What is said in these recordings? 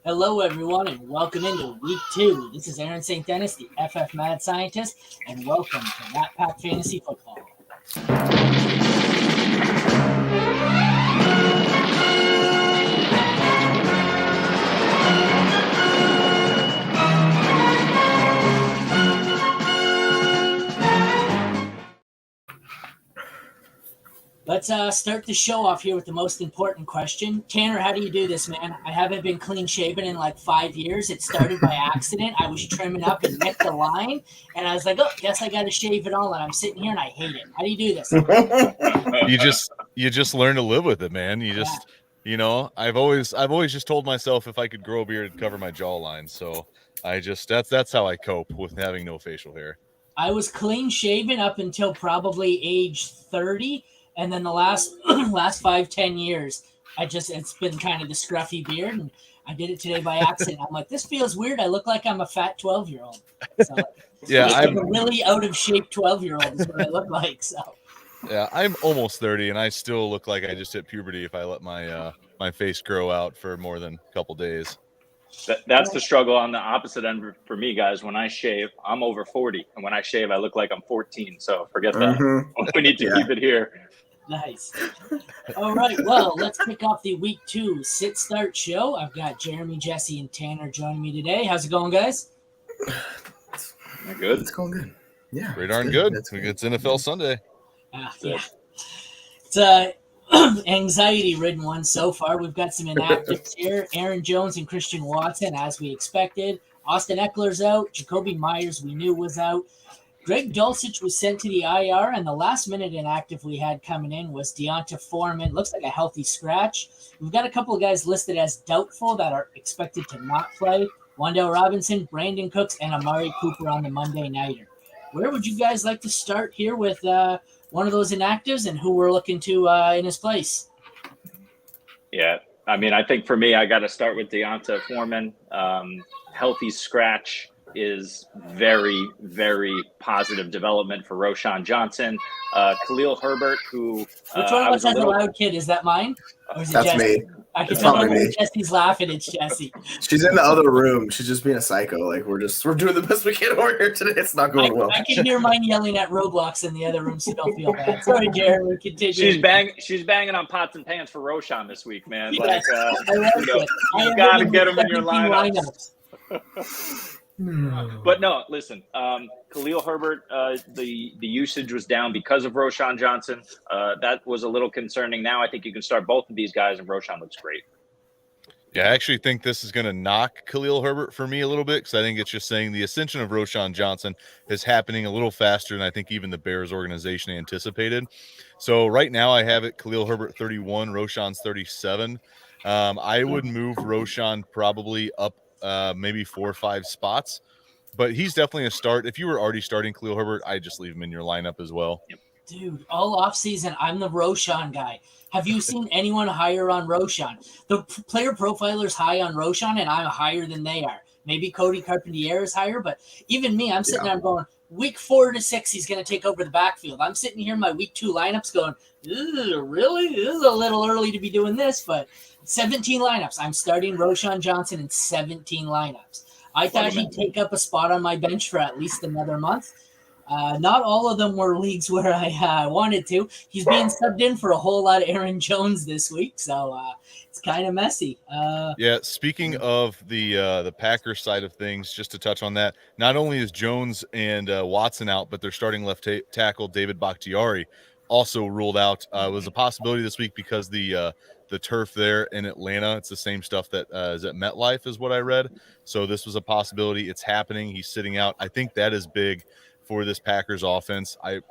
Hello, everyone, and welcome into week 2. This is Aaron St. Dennis, the FF Mad Scientist, and welcome to Rat Pack Fantasy Football. Let's start the show off here with the most important question. Tanner, how do you do this, man? I haven't been clean shaven in like 5 years. It started by accident. I was trimming up and nicked the line, and I was like, oh, guess I got to shave it all, and I'm sitting here and I hate it. How do you do this? You just learn to live with it, man. I've always just told myself if I could grow a beard, it'd cover my jawline. So that's how I cope with having no facial hair. I was clean shaven up until probably age 30. And then the last 5-10 years, it's been kind of the scruffy beard, and I did it today by accident. I'm like, this feels weird. I look like I'm a fat 12-year-old. So, yeah, I'm a really out of shape 12-year-old is what I look like. So yeah, I'm almost 30, and I still look like I just hit puberty if I let my my face grow out for more than a couple days. That's the struggle on the opposite end for me, guys. When I shave, I'm over 40, and when I shave, I look like I'm 14. So forget that. We need to keep it here. Nice. All right. Well, let's kick off the week 2 sit start show. I've got Jeremy, Jesse, and Tanner joining me today. How's it going, guys? Good. It's going good. Yeah. Pretty darn good. It's NFL Sunday. Yeah. It's anxiety-ridden one so far. We've got some inactives here. Aaron Jones and Christian Watson, as we expected. Austin Eckler's out. Jacoby Myers, we knew, was out. Greg Dulcich was sent to the IR, and the last-minute inactive we had coming in was Deonta Foreman. Looks like a healthy scratch. We've got a couple of guys listed as doubtful that are expected to not play. Wan'Dale Robinson, Brandon Cooks, and Amari Cooper on the Monday Nighter. Where would you guys like to start here with one of those inactives and who we're looking to in his place? Yeah, I mean, I think for me, I got to start with Deonta Foreman. Healthy scratch is very, very positive development for Roschon Johnson. Khalil Herbert, who... Which one of us has a loud kid? Is that mine? Or is it That's Jesse? me. I can tell when Jesse's laughing. It's Jesse. She's in the other room. She's just being a psycho. Like we're doing the best we can over here today. It's not going well. I can hear mine yelling at Roblox in the other room, so don't feel bad. Sorry, Jeremy. Continue. She's banging on pots and pans for Roschon this week, man. Yes, You got to get him in your lineups. But no, listen. Khalil Herbert, the usage was down because of Roschon Johnson. That was a little concerning. Now I think you can start both of these guys, and Roschon looks great. Yeah, I actually think this is going to knock Khalil Herbert for me a little bit because I think it's just saying the ascension of Roschon Johnson is happening a little faster than I think even the Bears organization anticipated. So right now I have it Khalil Herbert 31, Roschon's 37. I would move Roschon probably up maybe 4 or 5 spots, but he's definitely a start. If you were already starting Khalil Herbert, I'd just leave him in your lineup as well. Dude, all offseason, I'm the Roschon guy. Have you seen anyone higher on Roschon? The player profiler's high on Roschon, and I'm higher than they are. Maybe Cody Carpentier is higher, but even me, I'm sitting there going, week 4 to 6, he's going to take over the backfield. I'm sitting here in my week 2 lineups going, really? This is a little early to be doing this, but 17 lineups. I'm starting Roschon Johnson in 17 lineups. I thought he'd take up a spot on my bench for at least another month. Not all of them were leagues where I wanted to. He's being subbed in for a whole lot of Aaron Jones this week, so it's kind of messy. Yeah, speaking of the Packers side of things, just to touch on that, not only is Jones and Watson out, but their starting left tackle, David Bakhtiari, also ruled out. It was a possibility this week because the turf there in Atlanta, it's the same stuff that is at MetLife is what I read. So this was a possibility. It's happening. He's sitting out. I think that is big for this Packers offense. I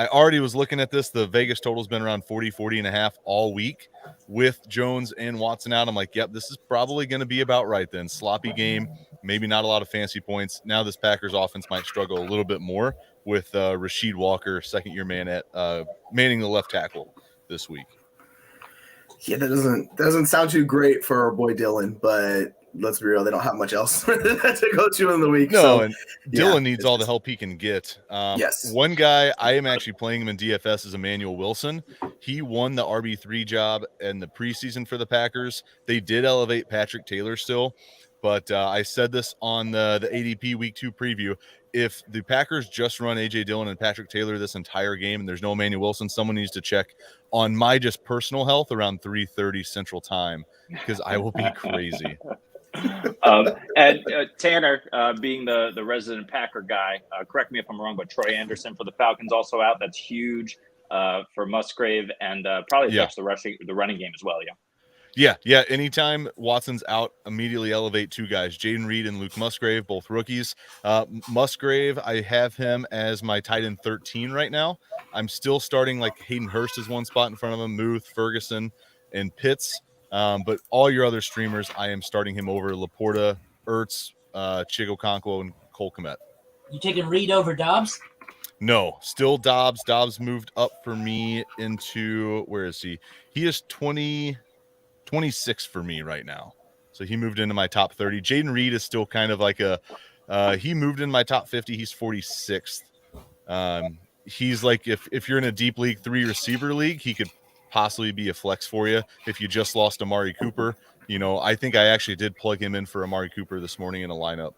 already was looking at this. The Vegas total's been around 40.5 all week with Jones and Watson out. I'm like, yep, this is probably going to be about right then. Sloppy game, maybe not a lot of fancy points. Now this Packers offense might struggle a little bit more with Rasheed Walker, second-year man at manning the left tackle this week. Yeah, that doesn't sound too great for our boy Dylan, but let's be real, they don't have much else to go to in the week. No, so, and Dylan needs all the help he can get. Yes. One guy, I am actually playing him in DFS, is Emmanuel Wilson. He won the RB3 job in the preseason for the Packers. They did elevate Patrick Taylor still, but I said this on the ADP Week 2 preview. If the Packers just run A.J. Dillon and Patrick Taylor this entire game and there's no Emmanuel Wilson, someone needs to check on my just personal health around 3:30 Central Time because I will be crazy. And Tanner, being the resident Packer guy, correct me if I'm wrong, but Troy Anderson for the Falcons also out. That's huge for Musgrave and probably affects the running game as well. Yeah. Anytime Watson's out, immediately elevate two guys, Jaden Reed and Luke Musgrave, both rookies. Musgrave, I have him as my tight end 13 right now. I'm still starting like Hayden Hurst is one spot in front of him, Muth, Ferguson, and Pitts. But all your other streamers, I am starting him over Laporta, Ertz, Chigokonkwo, and Cole Kmet. You taking Reed over Dobbs? No, still Dobbs. Dobbs moved up for me into, where is he? He is 26 for me right now. So he moved into my top 30. Jaden Reed is still kind of like he moved in my top 50. He's 46th. He's like, if you're in a deep league 3 receiver league, he could possibly be a flex for you. If you just lost Amari Cooper, I think I actually did plug him in for Amari Cooper this morning in a lineup.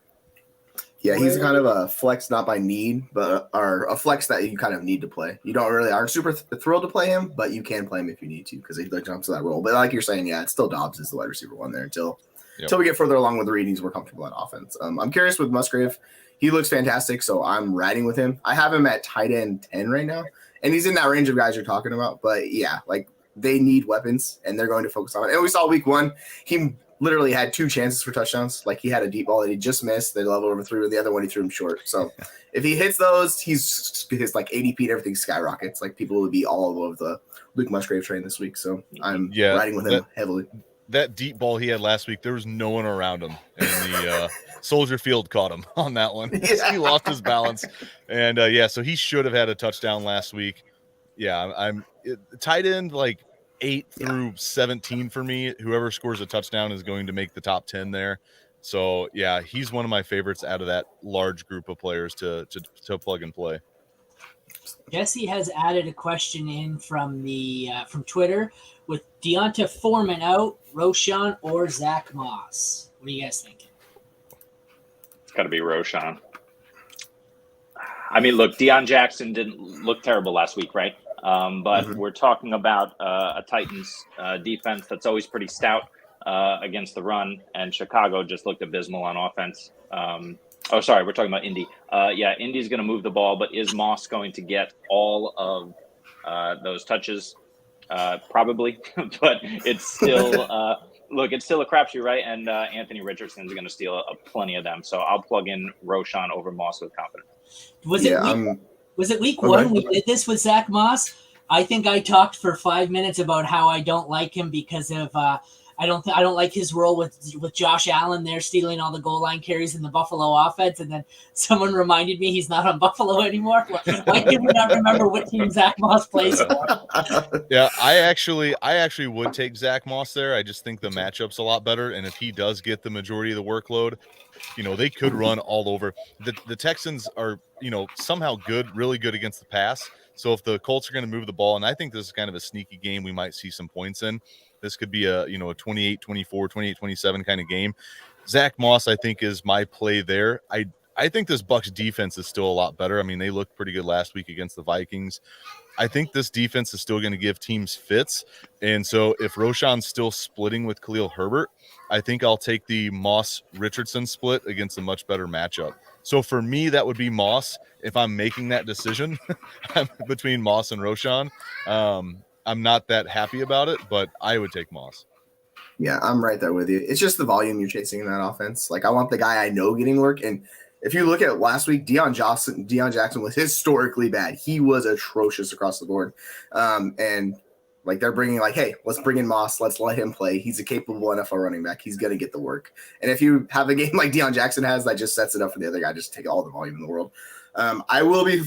Yeah, he's kind of a flex, not by need, but or a flex that you kind of need to play. You don't really aren't super thrilled to play him, but you can play him if you need to because he jumps to that role. But like you're saying, yeah, it's still Dobbs is the wide receiver one there until we get further along with the readings. We're comfortable at offense. I'm curious with Musgrave. He looks fantastic, so I'm riding with him. I have him at tight end 10 right now, and he's in that range of guys you're talking about. But yeah, like they need weapons, and they're going to focus on it. And we saw week 1, he literally had 2 chances for touchdowns. Like he had a deep ball that he just missed. They leveled over 3 with the other one. He threw him short. So if he hits those, his like ADP and everything skyrockets. Like people would be all over the Luke Musgrave train this week. So I'm riding with him heavily. That deep ball he had last week, there was no one around him, and the Soldier Field caught him on that one. He lost his balance, and so he should have had a touchdown last week. Yeah, I'm tight end like 8 through 17 for me. Whoever scores a touchdown is going to make the top 10 there. So yeah, he's one of my favorites out of that large group of players to plug and play. Jesse has added a question in from from Twitter with Deonta Foreman out, Roschon or Zach Moss. What are you guys thinking? It's got to be Roschon. I mean, look, Deion Jackson didn't look terrible last week, right? But we're talking about a Titans defense that's always pretty stout against the run, and Chicago just looked abysmal on offense. We're talking about Indy. Indy's going to move the ball, but is Moss going to get all of those touches? Probably, but it's still it's still a crapshoot, right? And Anthony Richardson's going to steal plenty of them. So I'll plug in Roschon over Moss with confidence. Was it week 1 we did this with Zach Moss? I think I talked for 5 minutes about how I don't like him because of I don't like his role with Josh Allen there stealing all the goal line carries in the Buffalo offense, and then someone reminded me he's not on Buffalo anymore. Why can we not remember what team Zach Moss plays for? Yeah, I actually would take Zach Moss there. I just think the matchup's a lot better, and if he does get the majority of the workload, they could run all over. The Texans are, somehow really good against the pass. So if the Colts are going to move the ball, and I think this is kind of a sneaky game, we might see some points in. This could be a 28-24, 28-27 kind of game. Zach Moss, I think, is my play there. I think this Bucs defense is still a lot better. I mean, they looked pretty good last week against the Vikings. I think this defense is still going to give teams fits. And so if Roschon's still splitting with Khalil Herbert, I think I'll take the Moss-Richardson split against a much better matchup. So for me, that would be Moss. If I'm making that decision between Moss and Roschon, I'm not that happy about it, but I would take Moss. Yeah, I'm right there with you. It's just the volume you're chasing in that offense. Like I want the guy I know getting work. And if you look at last week, Deion Jackson was historically bad. He was atrocious across the board. And like they're bringing hey, let's bring in Moss. Let's let him play. He's a capable NFL running back. He's going to get the work. And if you have a game like Deion Jackson has, that just sets it up for the other guy just to take all the volume in the world. I will be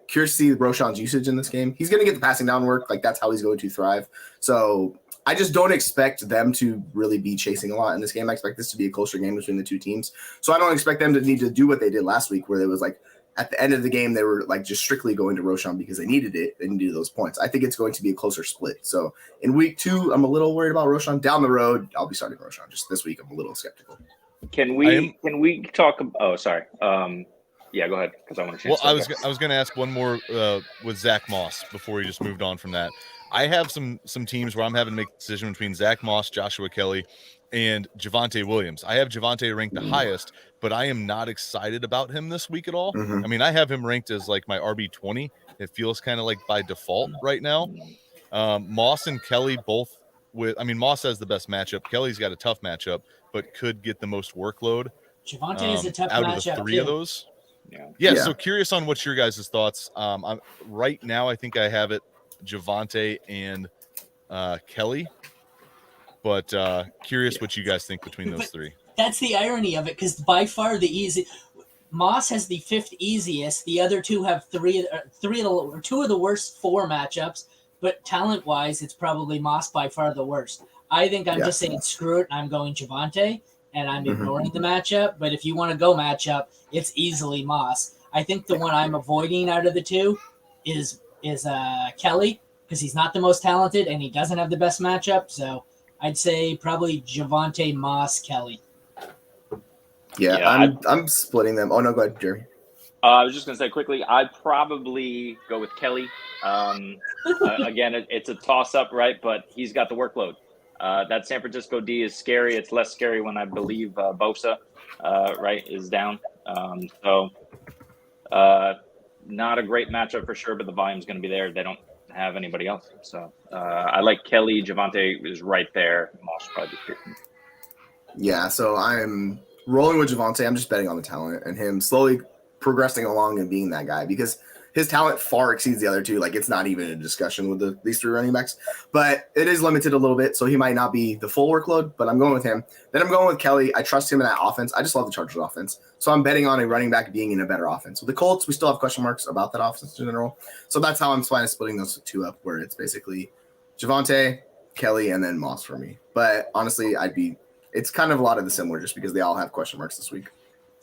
curious to see Roschon's usage in this game. He's going to get the passing down work. Like that's how he's going to thrive. So I just don't expect them to really be chasing a lot in this game. I expect this to be a closer game between the two teams. So I don't expect them to need to do what they did last week, where it was like at the end of the game, they were like just strictly going to Roshan because they needed it. They needed those points. I think it's going to be a closer split. So in week 2, I'm a little worried about Roshan. Down the road, I'll be starting Roshan. Just this week, I'm a little skeptical. Can we talk? Oh, sorry. Yeah, go ahead, because I want to change. Well, I was going to ask one more with Zach Moss before he just moved on from that. I have some teams where I'm having to make a decision between Zach Moss, Joshua Kelly, and Javonte Williams. I have Javonte ranked the highest, but I am not excited about him this week at all. I mean, I have him ranked as like my RB20. It feels kind of like by default right now. Moss and Kelly both Moss has the best matchup. Kelly's got a tough matchup, but could get the most workload. Javonte is a tough out matchup of the 3 of those. Yeah. So curious on what your guys' thoughts. Right now, I think I have it Javonte and Kelly, but curious what you guys think between those 3. That's the irony of it, because by far Moss has the 5th easiest. The other 2 have 2 of the worst 4 matchups, but talent-wise, it's probably Moss by far the worst. I think I'm just saying screw it, and I'm going Javonte, and I'm ignoring the matchup. But if you want to go matchup, it's easily Moss. I think the one I'm avoiding out of the 2 is Kelly, because he's not the most talented and he doesn't have the best matchup. So I'd say probably Javonte, Moss, Kelly. Yeah, I'm splitting them. Oh no, go ahead, Jeremy. I was just going to say quickly, I'd probably go with Kelly. Again, it's a toss-up, right? But he's got the workload. That San Francisco D is scary. It's less scary when I believe Bosa, right, is down. Not a great matchup for sure, but the volume's going to be there. They don't have anybody else. So I like Kelly. Javonte is right there. Moss probably. Yeah, so I'm rolling with Javonte. I'm just betting on the talent and him slowly progressing along and being that guy, because his talent far exceeds the other 2. Like, it's not even a discussion with these 3 running backs, but it is limited a little bit, so he might not be the full workload, but I'm going with him. Then I'm going with Kelly. I trust him in that offense. I just love the Chargers offense, so I'm betting on a running back being in a better offense. With the Colts, we still have question marks about that offense in general, so that's how I'm splitting those 2 up, where it's basically Javonte, Kelly, and then Moss for me. But honestly, it's kind of a lot of the similar, just because they all have question marks this week.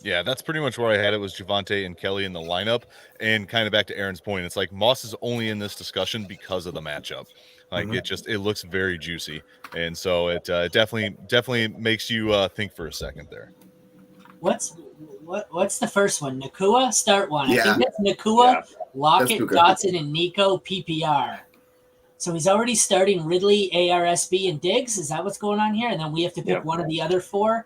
Yeah, that's pretty much where I had it, was Javonte and Kelly in the lineup. And kind of back to Aaron's point, it's like Moss is only in this discussion because of the matchup. Like it looks very juicy, and so it definitely makes you think for a second there. What's the first one? Nakua, start one. Yeah. I think that's Nakua, Yeah. Lockett, Dotson, and Nico PPR. So he's already starting Ridley, ARSB, and Diggs. Is that what's going on here? And then we have to pick one of the other 4.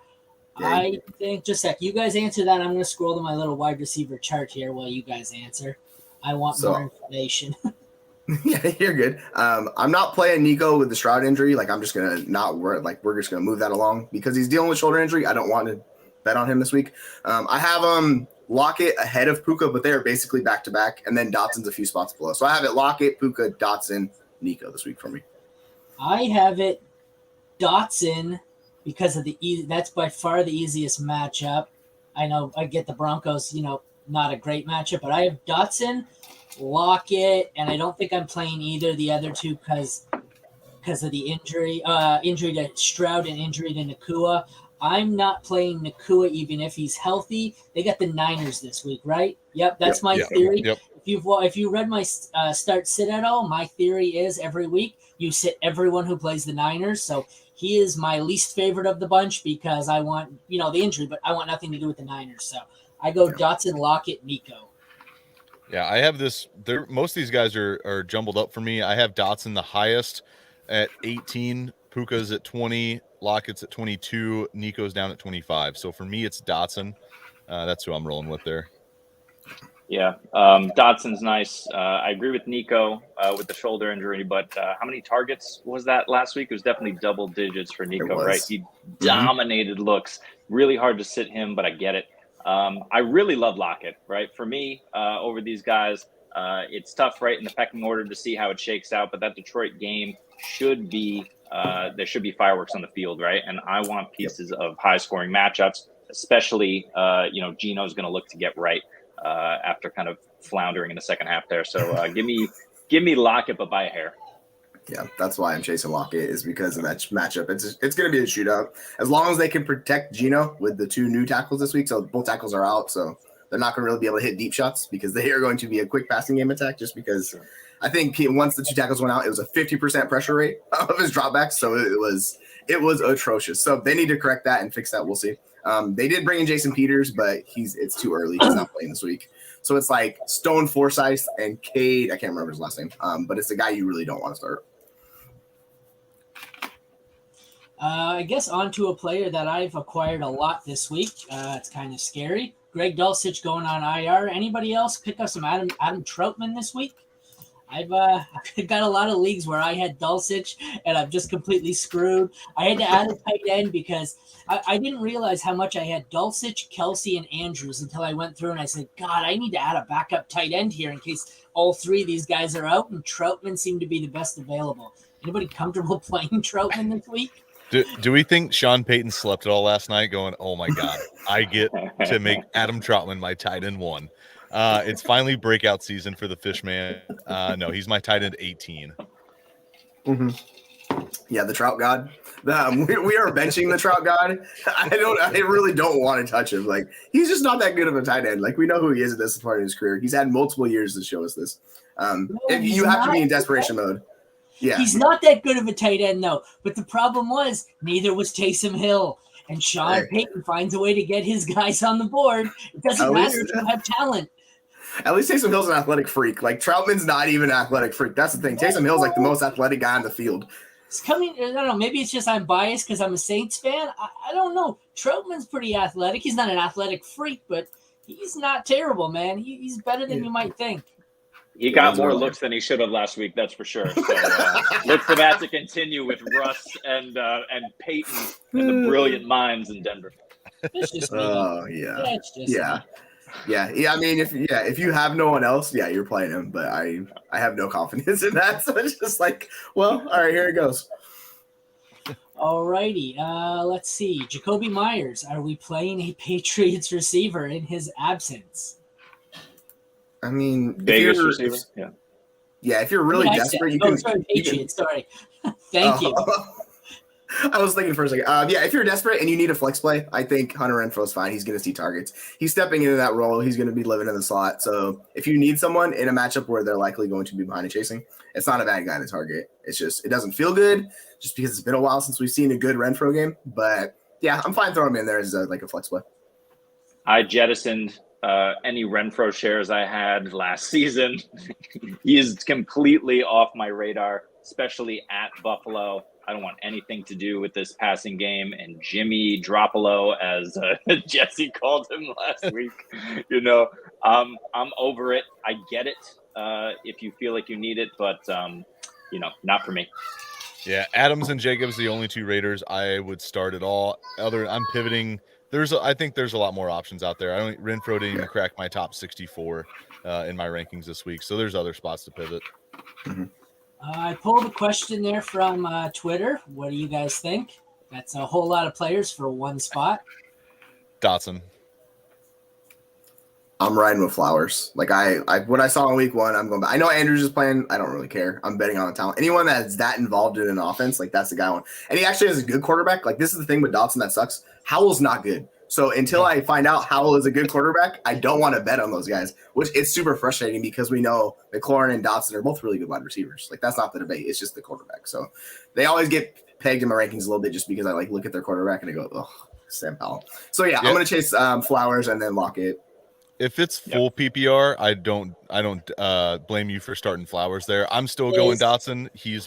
I think, just a sec, you guys answer that. I'm going to scroll to my little wide receiver chart here while you guys answer. I want more information. Yeah, you're good. I'm not playing Nico with the Stroud injury. Like, I'm just going to not work. Like, we're just going to move that along because he's dealing with shoulder injury. I don't want to bet on him this week. I have Lockett ahead of Puka, but they're basically back-to-back, and then Dotson's a few spots below. So I have it Lockett, Puka, Dotson, Nico this week for me. I have it Dotson, because of that's by far the easiest matchup. I know I get the Broncos, not a great matchup, but I have Dotson, Lockett, and I don't think I'm playing either of the other 2 because of the injury to Stroud and injury to Nakua. I'm not playing Nakua even if he's healthy. They got the Niners this week, right? Yep, that's my theory. Yep. If you read my start sit at all, my theory is every week you sit everyone who plays the Niners. So he is my least favorite of the bunch because I want, the injury, but I want nothing to do with the Niners. So I go Dotson, Lockett, Nico. Yeah, I have this. Most of these guys are jumbled up for me. I have Dotson the highest at 18, Puka's at 20, Lockett's at 22, Nico's down at 25. So for me, it's Dotson. That's who I'm rolling with there. Yeah, Dotson's nice. I agree with Nico with the shoulder injury, but how many targets was that last week? It was definitely double digits for Nico, right? He dominated looks. Really hard to sit him, but I get it. I really love Lockett, right? For me, over these guys, it's tough, right, in the pecking order to see how it shakes out, but that Detroit game should be there should be fireworks on the field, right? And I want pieces of high-scoring matchups, especially, Gino's going to look to get right. After kind of floundering in the second half there. So give me Lockett, but by a hair. Yeah, that's why I'm chasing Lockett is because of that matchup. It's going to be a shootout. As long as they can protect Geno with the 2 new tackles this week, so both tackles are out, so they're not going to really be able to hit deep shots because they are going to be a quick passing game attack just because I think once the 2 tackles went out, it was a 50% pressure rate of his dropbacks, so it was atrocious. So they need to correct that and fix that. We'll see. They did bring in Jason Peters, but it's too early. He's not playing this week. So it's like Stone Forsyth and Cade. I can't remember his last name, but it's the guy you really don't want to start. I guess onto a player that I've acquired a lot this week. It's kind of scary. Greg Dulcich going on IR. Anybody else pick up some Adam Troutman this week? I've got a lot of leagues where I had Dulcich and I'm just completely screwed. I had to add a tight end because I didn't realize how much I had Dulcich, Kelsey, and Andrews until I went through and I said, God, I need to add a backup tight end here in case all 3 of these guys are out, and Troutman seemed to be the best available. Anybody comfortable playing Troutman this week? Do we think Sean Payton slept it all last night going, oh my God, I get to make Adam Troutman my tight end 1. It's finally breakout season for the Fishman. No, he's my tight end 18. Mm-hmm. Yeah, the Trout God. We are benching the Trout God. I really don't want to touch him. Like, he's just not that good of a tight end. Like, we know who he is at this part of his career. He's had multiple years to show us this. If you have to be in desperation mode. Yeah. He's not that good of a tight end, though. But the problem was, neither was Taysom Hill. And Sean Payton finds a way to get his guys on the board. It doesn't matter if you have talent. At least Taysom Hill's an athletic freak. Like, Troutman's not even an athletic freak. That's the thing. Taysom Hill's like the most athletic guy on the field. It's coming. I don't know. Maybe it's just I'm biased because I'm a Saints fan. I don't know. Troutman's pretty athletic. He's not an athletic freak, but he's not terrible, man. He's better than you might think. He got more looks than he should have last week, that's for sure. So look for that to continue with Russ and Peyton and the brilliant minds in Denver. It's just me. Oh yeah, it's just yeah. I mean, if you have no one else, yeah, you're playing him. But I have no confidence in that. So it's just like, well, all right, here it goes. All righty. Let's see. Jacoby Myers. Are we playing a Patriots receiver in his absence? I mean, Vegas receiver. Yeah, if you're really desperate, you can. Sorry, Patriots. Sorry. Thank you. I was thinking for a second. Yeah, if you're desperate and you need a flex play, I think Hunter Renfro's fine. He's going to see targets. He's stepping into that role. He's going to be living in the slot. So if you need someone in a matchup where they're likely going to be behind and chasing, it's not a bad guy to target. It's just it doesn't feel good just because it's been a while since we've seen a good Renfro game. But yeah, I'm fine throwing him in there as like a flex play. I jettisoned any Renfro shares I had last season. He is completely off my radar, especially at Buffalo. I don't want anything to do with this passing game. And Jimmy Dropolo, as Jesse called him last week, I'm over it. I get it if you feel like you need it, but not for me. Yeah, Adams and Jacobs, the only 2 Raiders I would start at all. I'm pivoting. I think there's a lot more options out there. Renfro didn't even crack my top 64 in my rankings this week, so there's other spots to pivot. Mm-hmm. I pulled a question there from Twitter. What do you guys think? That's a whole lot of players for one spot. Dotson. I'm riding with Flowers. Like I what I saw in week 1, I'm going back. I know Andrews is playing. I don't really care. I'm betting on the talent. Anyone that's that involved in an offense, like that's the guy I want. And he actually has a good quarterback. Like this is the thing with Dotson that sucks. Howell's not good. So until I find out Howell is a good quarterback, I don't want to bet on those guys, which it's super frustrating because we know McLaurin and Dotson are both really good wide receivers. Like that's not the debate. It's just the quarterback. So they always get pegged in my rankings a little bit just because I like look at their quarterback and I go, oh, Sam Howell. So yeah, I'm going to chase Flowers and then lock it. If it's full PPR, I don't blame you for starting Flowers there. I'm still going Dotson. He's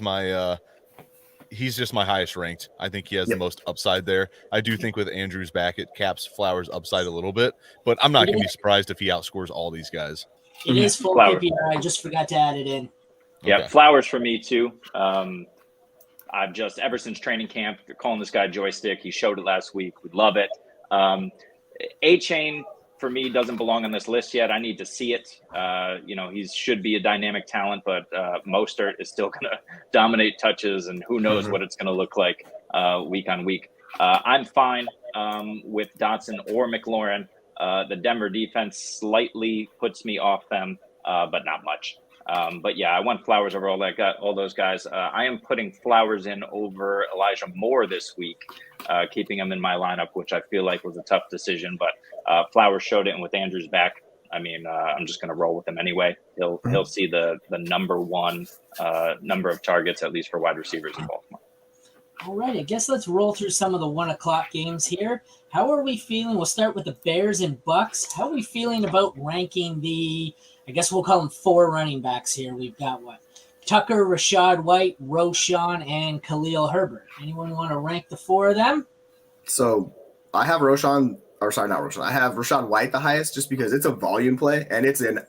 just my highest ranked. I think he has the most upside there. I do think with Andrews back, it caps Flowers' upside a little bit, but I'm not going to be surprised if he outscores all these guys. It is full PPR. I just forgot to add it in. Yeah, okay. Flowers for me too. I've just ever since training camp, they're calling this guy joystick. He showed it last week. We love it. A-Chain for me doesn't belong on this list yet. I need to see it. He should be a dynamic talent, but Mostert is still going to dominate touches, and who knows what it's going to look like week on week. I'm fine with Dotson or McLaurin. The Denver defense slightly puts me off them, but not much. But yeah, I want Flowers over all those guys. I am putting Flowers in over Elijah Moore this week, keeping him in my lineup, which I feel like was a tough decision. But Flowers showed it, and with Andrews back, I mean, I'm just going to roll with him anyway. He'll see the number one number of targets, at least for wide receivers in Baltimore. All right, I guess let's roll through some of the 1 o'clock games here. How are we feeling? We'll start with the Bears and Bucks. How are we feeling about ranking I guess we'll call them 4 running backs here. We've got what? Tucker, Rashad White, Roschon, and Khalil Herbert. Anyone want to rank the 4 of them? So I have Roschon, or sorry, not Roschon. I have Rashad White the highest just because it's a volume play and it's an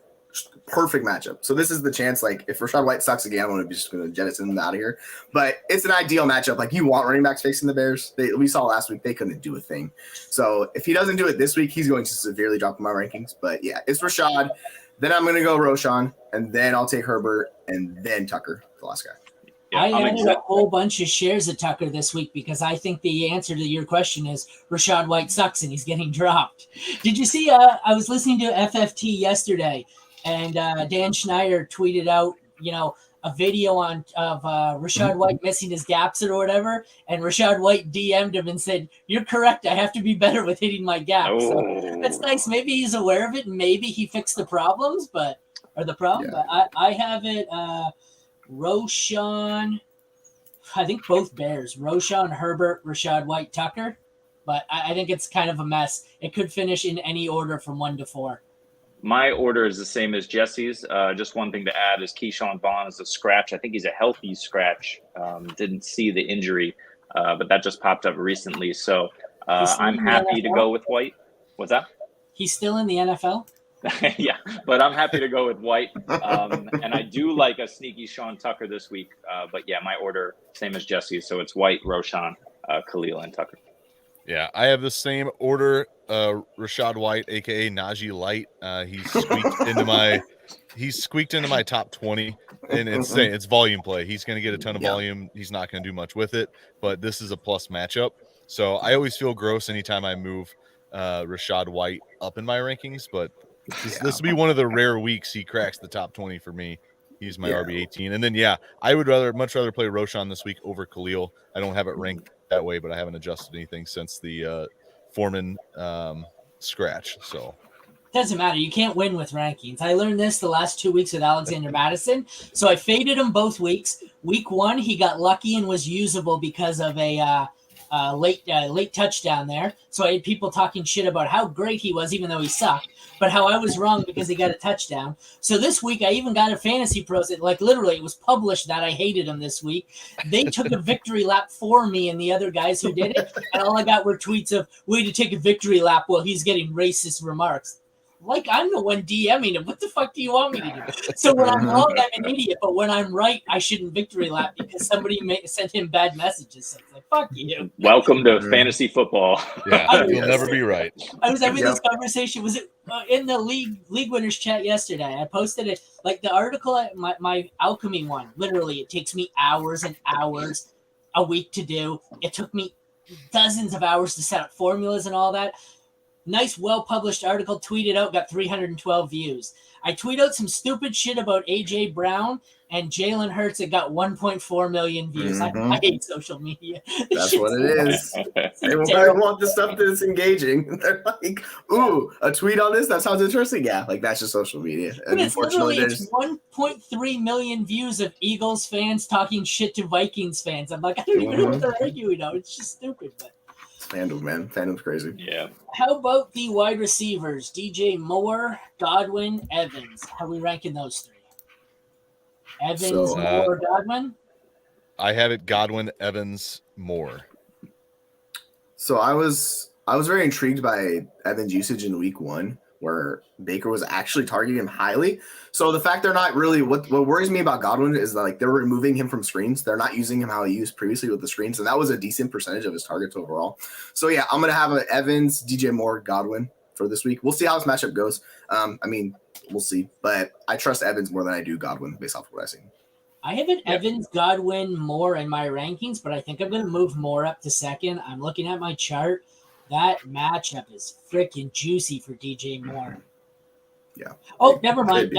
perfect matchup. So this is the chance, like, if Rashad White sucks again, I'm just going to jettison him out of here. But it's an ideal matchup. Like, you want running backs facing the Bears. We saw last week they couldn't do a thing. So if he doesn't do it this week, he's going to severely drop in my rankings. But yeah, it's Rashad. Then I'm going to go Roschon, and then I'll take Herbert, and then Tucker, the last guy. Yeah, I added a whole bunch of shares of Tucker this week because I think the answer to your question is Rashad White sucks and he's getting dropped. Did you see? I was listening to FFT yesterday, and Dan Schneider tweeted out, a video of Rashad White missing his gaps or whatever, and Rashad White DM'd him and said, "You're correct. I have to be better with hitting my gaps." Oh. So that's nice. Maybe he's aware of it, and maybe he fixed the problems, but I have it. Roschon, I think both Bears. Roschon, Herbert, Rashad White, Tucker. But I think it's kind of a mess. It could finish in any order from 1 to 4. My order is the same as Jesse's. Just one thing to add is Keyshawn Vaughn is a scratch. I think he's a healthy scratch. Didn't see the injury, but that just popped up recently. So I'm happy to go with White. What's that? He's still in the NFL? Yeah, but I'm happy to go with White. And I do like a sneaky Sean Tucker this week. But yeah, my order, same as Jesse's. So it's White, Roschon, Khalil, and Tucker. Yeah, I have the same order. Rashad White, aka Najee Light. He's squeaked into my top 20, and it's volume play. He's going to get a ton of volume. He's not going to do much with it, but this is a plus matchup. So I always feel gross anytime I move Rashad White up in my rankings, but this will be one of the rare weeks he cracks the top 20 for me. He's my RB18. And then, I would much rather play Roschon this week over Khalil. I don't have it ranked that way, but I haven't adjusted anything since the Foreman scratch. So doesn't matter. You can't win with rankings. I learned this the last 2 weeks with Alexander Madison. So I faded him both weeks. Week 1, he got lucky and was usable because of a late touchdown there. So I had people talking shit about how great he was, even though he sucked, but how I was wrong because he got a touchdown. So this week I even got a fantasy pros. Like literally it was published that I hated him this week. They took a victory lap for me and the other guys who did it. And all I got were tweets of, way to take a victory lap while he's getting racist remarks. Like I'm the one DMing him. What the fuck do you want me to do? So when I'm wrong, I'm an idiot. But when I'm right, I shouldn't victory lap because somebody sent him bad messages. So it's like, fuck you. Welcome to fantasy football. Yeah, you'll never be right. I was having this conversation. Was it in the league winners chat yesterday? I posted it, like the article, my alchemy one. Literally, it takes me hours and hours a week to do. It took me dozens of hours to set up formulas and all that. Nice, well-published article, tweeted out, got 312 views. I tweet out some stupid shit about A.J. Brown and Jalen Hurts. It got 1.4 million views. I hate social media. That's what it is. They want the stuff that's engaging. They're like, ooh, a tweet on this? That sounds interesting. Yeah, like that's just social media. And it's literally 1.3 million views of Eagles fans talking shit to Vikings fans. I'm like, I don't even know what they're arguing now. It's just stupid, but Fandom, man. Fandom's crazy. Yeah. How about the wide receivers? DJ Moore, Godwin, Evans. How are we ranking those 3? Evans, Moore, Godwin? I have it Godwin, Evans, Moore. So I was very intrigued by Evans' usage in week 1, where Baker was actually targeting him highly. So the fact they're not really, what worries me about Godwin is that, like, they're removing him from screens. They're not using him how he used previously with the screens, and that was a decent percentage of his targets overall. So yeah, I'm gonna have an Evans, DJ Moore, Godwin for this week. We'll see how this matchup goes. We'll see, but I trust Evans more than I do Godwin based off of what I see. I have an Evans, Godwin, Moore in my rankings, but I think I'm going to move Moore up to second. I'm looking at my chart. That matchup is freaking juicy for DJ Moore. Oh, never mind.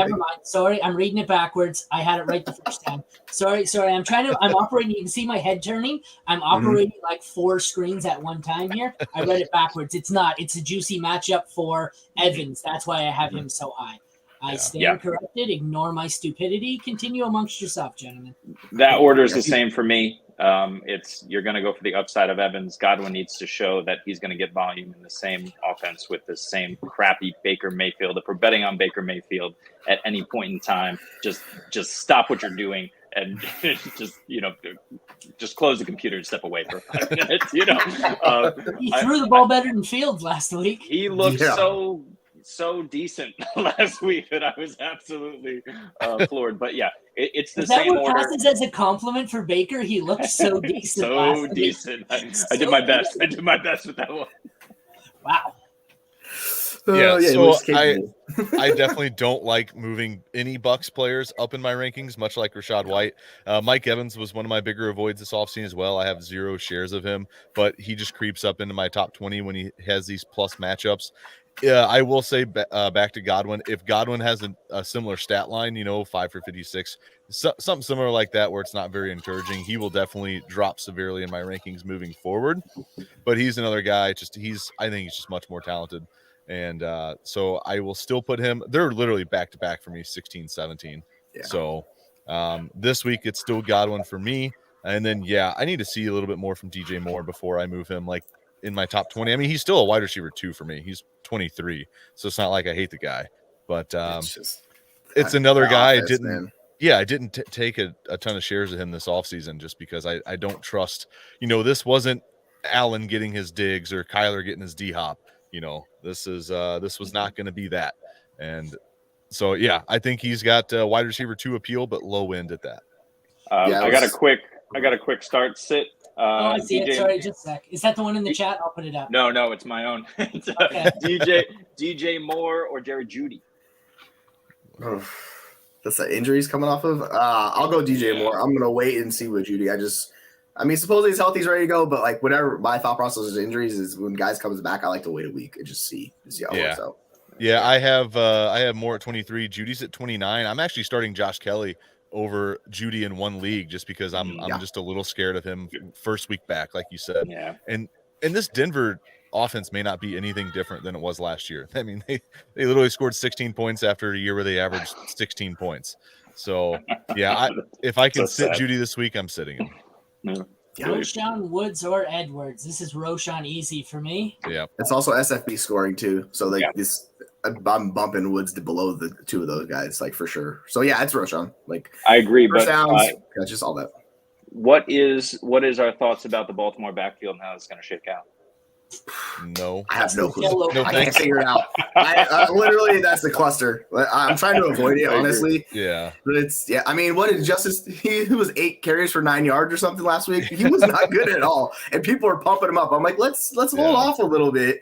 Sorry, I'm reading it backwards. I had it right the first time. Sorry. I'm operating. You can see my head turning. I'm operating like 4 screens at one time here. I read it backwards. It's not. It's a juicy matchup for Evans. That's why I have him so high. I stand corrected. Ignore my stupidity. Continue amongst yourself, gentlemen. That order is the same for me. You're going to go for the upside of Evans. Godwin needs to show that he's going to get volume in the same offense with the same crappy Baker Mayfield. If we're betting on Baker Mayfield at any point in time, just stop what you're doing and just close the computer and step away for 5 minutes. He threw the ball better than Fields last week. He looked so decent last week that I was absolutely floored. But yeah, it's the same order. Passes as a compliment for Baker? He looked so decent. So decent. I did my best. I did my best with that one. Wow. So I definitely don't like moving any Bucks players up in my rankings, much like Rachaad White. Mike Evans was one of my bigger avoids this offseason as well. I have 0 shares of him, but he just creeps up into my top 20 when he has these plus matchups. Yeah, I will say back to Godwin. If Godwin has a similar stat line, 5 for 56, something similar like that, where it's not very encouraging, he will definitely drop severely in my rankings moving forward. But he's another guy. I think he's just much more talented. And so I will still put him. They're literally back to back for me, 16, 17. Yeah. So this week it's still Godwin for me. And then, I need to see a little bit more from DJ Moore before I move him like in my top 20. I mean, he's still a wide receiver 2 for me. He's 23. So it's not like I hate the guy, but it's another guy. I didn't take a ton of shares of him this offseason just because I don't trust, this wasn't Allen getting his digs or Kyler getting his D-hop. This was not going to be that. And so, I think he's got wide receiver 2 appeal, but low end at that. I got a quick start sit. I see it. Sorry, just a sec. Is that the one in the chat? I'll put it up. No, it's my own. It's, okay. DJ Moore or Jerry Jeudy. Oh, that's the injuries coming off of. I'll go DJ Moore. I'm gonna wait and see what Jeudy. Supposedly he's healthy, he's ready to go, but like whatever my thought process is injuries is when guys comes back, I like to wait a week and just see how it works out. Yeah, I have Moore at 23, Judy's at 29. I'm actually starting Josh Kelly over Jeudy in one league just because I'm just a little scared of him first week back, like you said. Yeah. And this Denver offense may not be anything different than it was last year. I mean, they literally scored 16 points after a year where they averaged 16 points. So if I can sit Jeudy this week, I'm sitting him. Roshan, Woods, or Edwards. This is Roshan easy for me. Yeah. It's also SFB scoring too. So this I'm bumping Woods to below the 2 of those guys, like for sure. So it's Roshan. Like I agree, but just all that. What is our thoughts about the Baltimore backfield and how it's going to shake out? No, I have no clue. I can't figure it out. Literally, that's the cluster. I'm trying to avoid it, honestly. Yeah, but I mean, what did Justice? He was 8 carries for 9 yards or something last week. He was not good at all, and people are pumping him up. I'm like, let's hold off a little bit.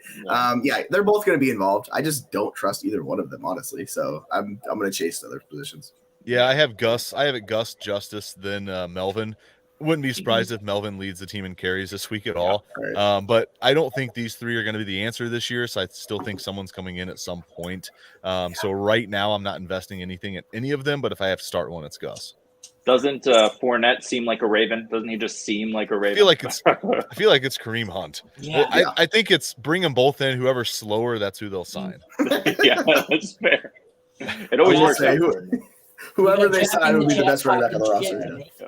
They're both going to be involved. I just don't trust either one of them, honestly. So I'm going to chase other positions. Yeah, I have Gus. I have it Gus, Justice, then Melvin. Wouldn't be surprised if Melvin leads the team in carries this week at all. Right. But I don't think these 3 are going to be the answer this year. So I still think someone's coming in at some point. So right now I'm not investing anything in any of them. But if I have to start one, it's Gus. Doesn't Fournette seem like a Raven? Doesn't he just seem like a Raven? I feel like it's Kareem Hunt. Yeah. I think it's bring them both in. Whoever's slower, that's who they'll sign. Yeah, that's fair. It always works out. Whoever they sign will be the best running back on the roster. Yeah.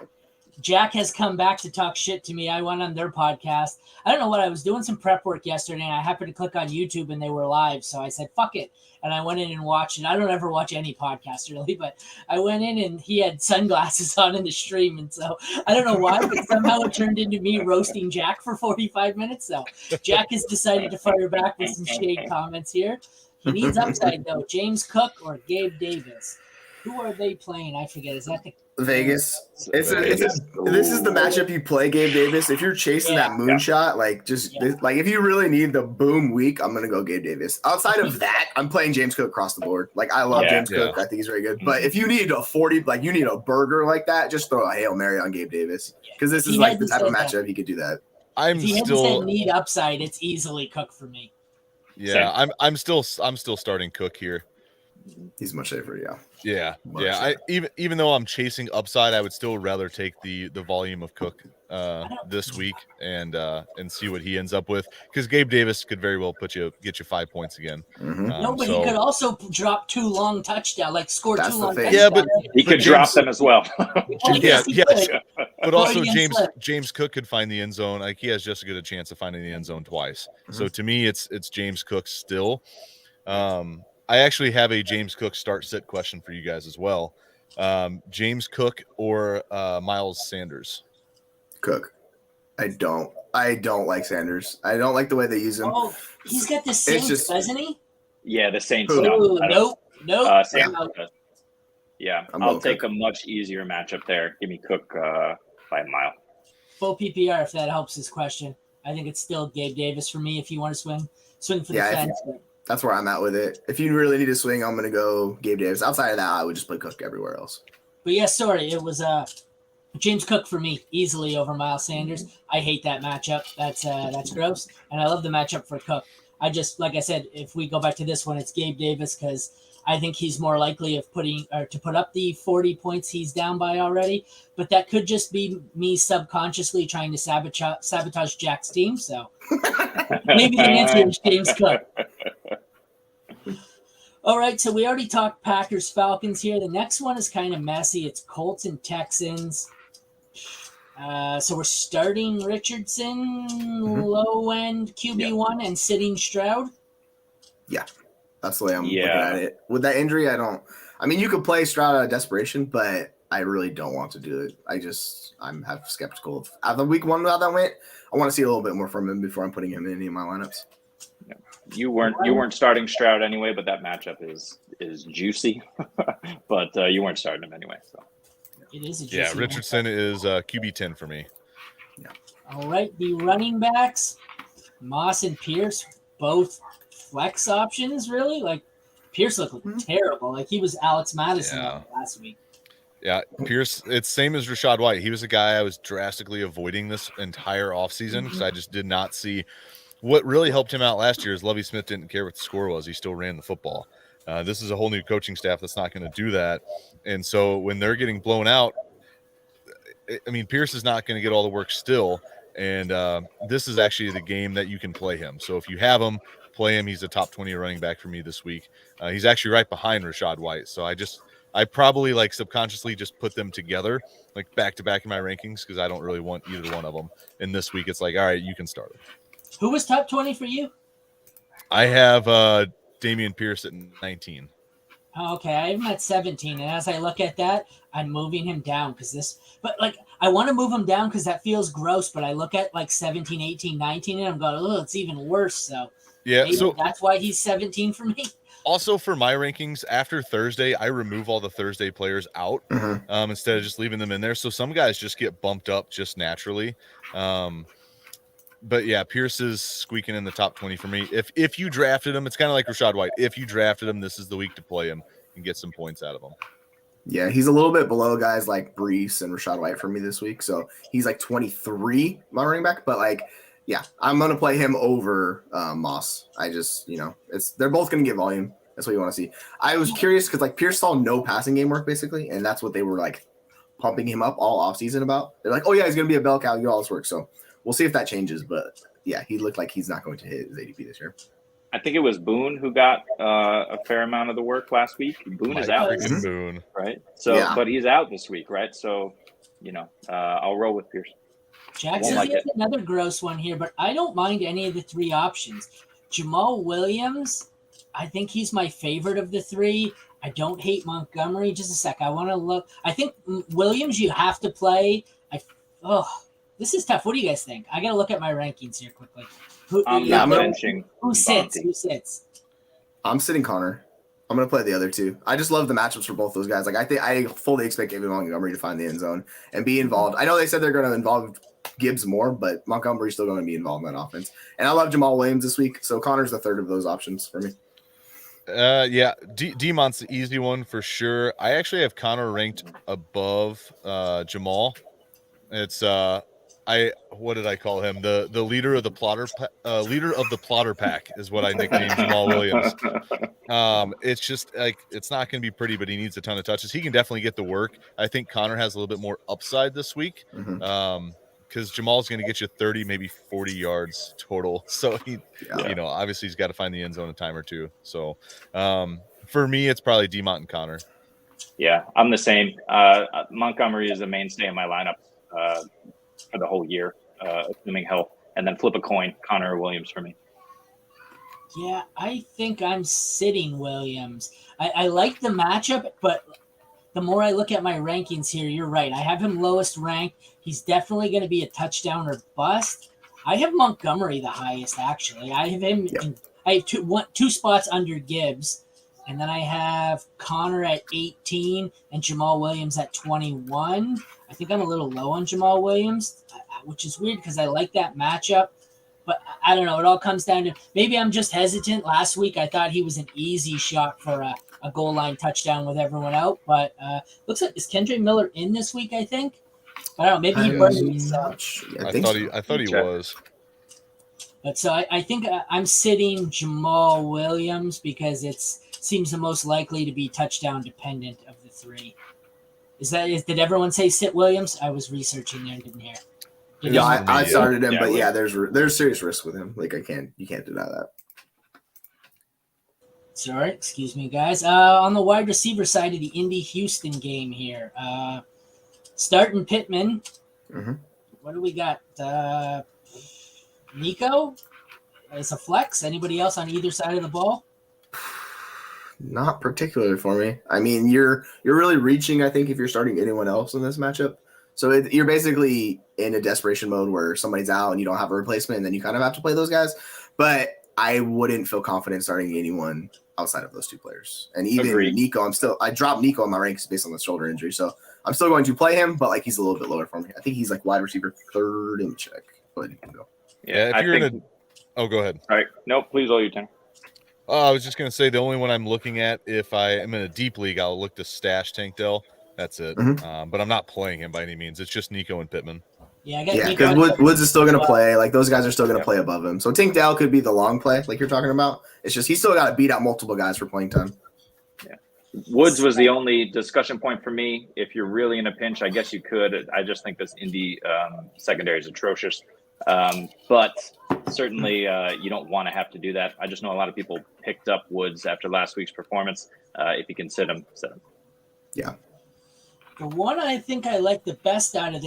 Jack has come back to talk shit to me. I went on their podcast. I don't know what I was doing some prep work yesterday, and I happened to click on YouTube, and they were live. So I said, fuck it. And I went in and watched it. I don't ever watch any podcast, really, but I went in, and he had sunglasses on in the stream. And so I don't know why, but somehow it turned into me roasting Jack for 45 minutes. So Jack has decided to fire back with some shade comments here. He needs upside, though. James Cook or Gabe Davis. Who are they playing? I forget. Is that the Vegas? This is the matchup you play, Gabe Davis. If you're chasing that moonshot, like if you really need the boom week, I'm gonna go Gabe Davis. Outside of that, I'm playing James Cook across the board. Like I love James Cook. I think he's very good. But if you need a 40, like you need a burger like that, just throw a Hail Mary on Gabe Davis because this is like the type of matchup he could do that. If he hadn't need upside, it's easily Cook for me. Yeah, I'm still starting Cook here. He's much safer, yeah. Yeah, Much yeah. I safer. even though I'm chasing upside, I would still rather take the volume of Cook this week and see what he ends up with, because Gabe Davis could very well get you 5 points again. No, but he could also drop 2 long touchdowns, like score That's 2 the long thing. touchdowns. Yeah, He could drop them as well. Well, yes, he yes. could. But also Freudian slip. James Cook could find the end zone. Like, he has just as good a chance of finding the end zone twice. So to me, it's James Cook still. I actually have a James Cook start sit question for you guys as well. James Cook or Miles Sanders? Cook. I don't like Sanders. I don't like the way they use him. Oh, he's got the Saints, doesn't he? Yeah, the Saints. Ooh, nope. Yeah, I'm I'll going take Cook. a much easier matchup there. Give me Cook by a mile. Full PPR, if that helps his question. I think it's still Gabe Davis for me if you want to swing for the fence. That's where I'm at with it. If you really need to swing, I'm going to go Gabe Davis. Outside of that, I would just play Cook everywhere else. But yeah, sorry, it was James Cook for me, easily over Miles Sanders. I hate that matchup. That's gross. And I love the matchup for Cook. I just, like I said, if we go back to this one, it's Gabe Davis, because I think he's more likely of to put up the 40 points he's down by already. But that could just be me subconsciously trying to sabotage Jack's team. So maybe the answer is James Cook. All right, so we already talked Packers Falcons here. The next one is kind of messy. It's Colts and Texans. So we're starting Richardson, low end QB1, and sitting Stroud. Yeah, that's the way I'm looking at it. With that injury, I mean, you could play Stroud out of desperation, but I really don't want to do it. I'm skeptical of the week 1 how that went. I want to see a little bit more from him before I'm putting him in any of my lineups. You weren't starting Stroud anyway, but that matchup is juicy. But you weren't starting him anyway, so it is a juicy Richardson is QB 10 for me. Yeah. All right, the running backs, Moss and Pierce, both flex options. Really, like Pierce looked terrible. Like he was Alex Madison last week. Yeah, Pierce, it's same as Rashad White. He was a guy I was drastically avoiding this entire offseason because I just did not see. What really helped him out last year is Lovie Smith didn't care what the score was. He still ran the football. This is a whole new coaching staff that's not going to do that. And so when they're getting blown out, I mean, Pierce is not going to get all the work still. And this is actually the game that you can play him. So if you have him, play him. He's a top 20 running back for me this week. He's actually right behind Rashad White. So I probably like subconsciously just put them together, like back to back in my rankings, because I don't really want either one of them. And this week it's like, all right, you can start him. Who was top 20 for you? I have Dameon Pierce at 19. Oh, okay, I have him at 17, and as I look at that, I'm moving him down I want to move him down because that feels gross, but I look at like 17, 18, 19, and I'm going, oh, it's even worse. So yeah, so that's why he's 17 for me. Also, for my rankings, after Thursday, I remove all the Thursday players out instead of just leaving them in there. So some guys just get bumped up just naturally. But yeah, Pierce is squeaking in the top 20 for me. If you drafted him, it's kind of like Rashad White. If you drafted him, this is the week to play him and get some points out of him. Yeah, he's a little bit below guys like Brees and Rashad White for me this week. So he's like 23, my running back. But yeah, I'm going to play him over Moss. I just, they're both going to get volume. That's what you want to see. I was curious because Pierce saw no passing game work basically. And that's what they were pumping him up all offseason about. They're like, oh yeah, he's going to be a bell cow, get all this work. So we'll see if that changes, but yeah, he looked like he's not going to hit his ADP this year. I think it was Boone who got a fair amount of the work last week. Boone is out, Boone, right? So, but he's out this week, right? So, I'll roll with Pierce. Jackson has another gross one here, but I don't mind any of the 3 options. Jamal Williams, I think he's my favorite of the 3. I don't hate Montgomery. Just a sec. I want to look. I think Williams you have to play. This is tough. What do you guys think? I got to look at my rankings here quickly. Who sits? I'm sitting Connor. I'm going to play the other 2. I just love the matchups for both those guys. I fully expect David Montgomery to find the end zone and be involved. I know they said they're going to involve Gibbs more, but Montgomery's still going to be involved in that offense. And I love Jamal Williams this week, so Connor's the third of those options for me. Yeah, D-Mont's the easy one for sure. I actually have Connor ranked above Jamal. It's what did I call him? The leader of the plotter pack is what I nicknamed Jamal Williams. It's just like it's not going to be pretty, but he needs a ton of touches. He can definitely get the work. I think Connor has a little bit more upside this week. Because Jamal's going to get you 30, maybe 40 yards total. So obviously he's got to find the end zone a time or two. So for me, it's probably DeMont and Connor. Yeah, I'm the same. Montgomery is a mainstay in my lineup for the whole year, assuming health, and then flip a coin, Connor or Williams for me. Yeah, I think I'm sitting Williams. I like the matchup, but the more I look at my rankings here, you're right. I have him lowest ranked. He's definitely going to be a touchdown or bust. I have Montgomery the highest, actually. I have him. I have two spots under Gibbs, and then I have Connor at 18 and Jamal Williams at 21. I think I'm a little low on Jamal Williams, which is weird because I like that matchup. But I don't know. It all comes down to maybe I'm just hesitant. Last week I thought he was an easy shot for a goal line touchdown with everyone out. But looks like is Kendra Miller in this week? I think. I don't know. Maybe he burned me. So. I thought he was. But so I think I'm sitting Jamal Williams because it seems the most likely to be touchdown dependent of the three. Did everyone say sit Williams? I was researching there and didn't hear. Yeah, I started him, but yeah, there's serious risk with him. Like you can't deny that. Sorry, excuse me, guys. On the wide receiver side of the Indy Houston game here, starting Pittman. What do we got? Nico as a flex. Anybody else on either side of the ball? Not particularly for me. I mean, you're really reaching. I think if you're starting anyone else in this matchup. So you're basically in a desperation mode where somebody's out and you don't have a replacement, and then you kind of have to play those guys. But I wouldn't feel confident starting anyone outside of those two players. And even Nico, I dropped Nico in my ranks based on the shoulder injury. So I'm still going to play him, but like he's a little bit lower for me. I think he's like wide receiver 3rd. Let me check. Go ahead, you can go. Yeah, if you're go ahead. All right. No, please, all your turn. I was just going to say the only one I'm looking at, if I am in a deep league, I'll look to stash Tank Dell. That's it. But I'm not playing him by any means. It's just Nico and Pittman. Yeah, because Woods is still going to play. Like those guys are still going to play above him. So Tank Dell could be the long play, like you're talking about. It's just he's still got to beat out multiple guys for playing time. Yeah, Woods was the only discussion point for me. If you're really in a pinch, I guess you could. I just think this Indy secondary is atrocious. But certainly you don't want to have to do that. I just know a lot of people picked up Woods after last week's performance. If you can sit him, sit him. Yeah. The one I think I like the best out of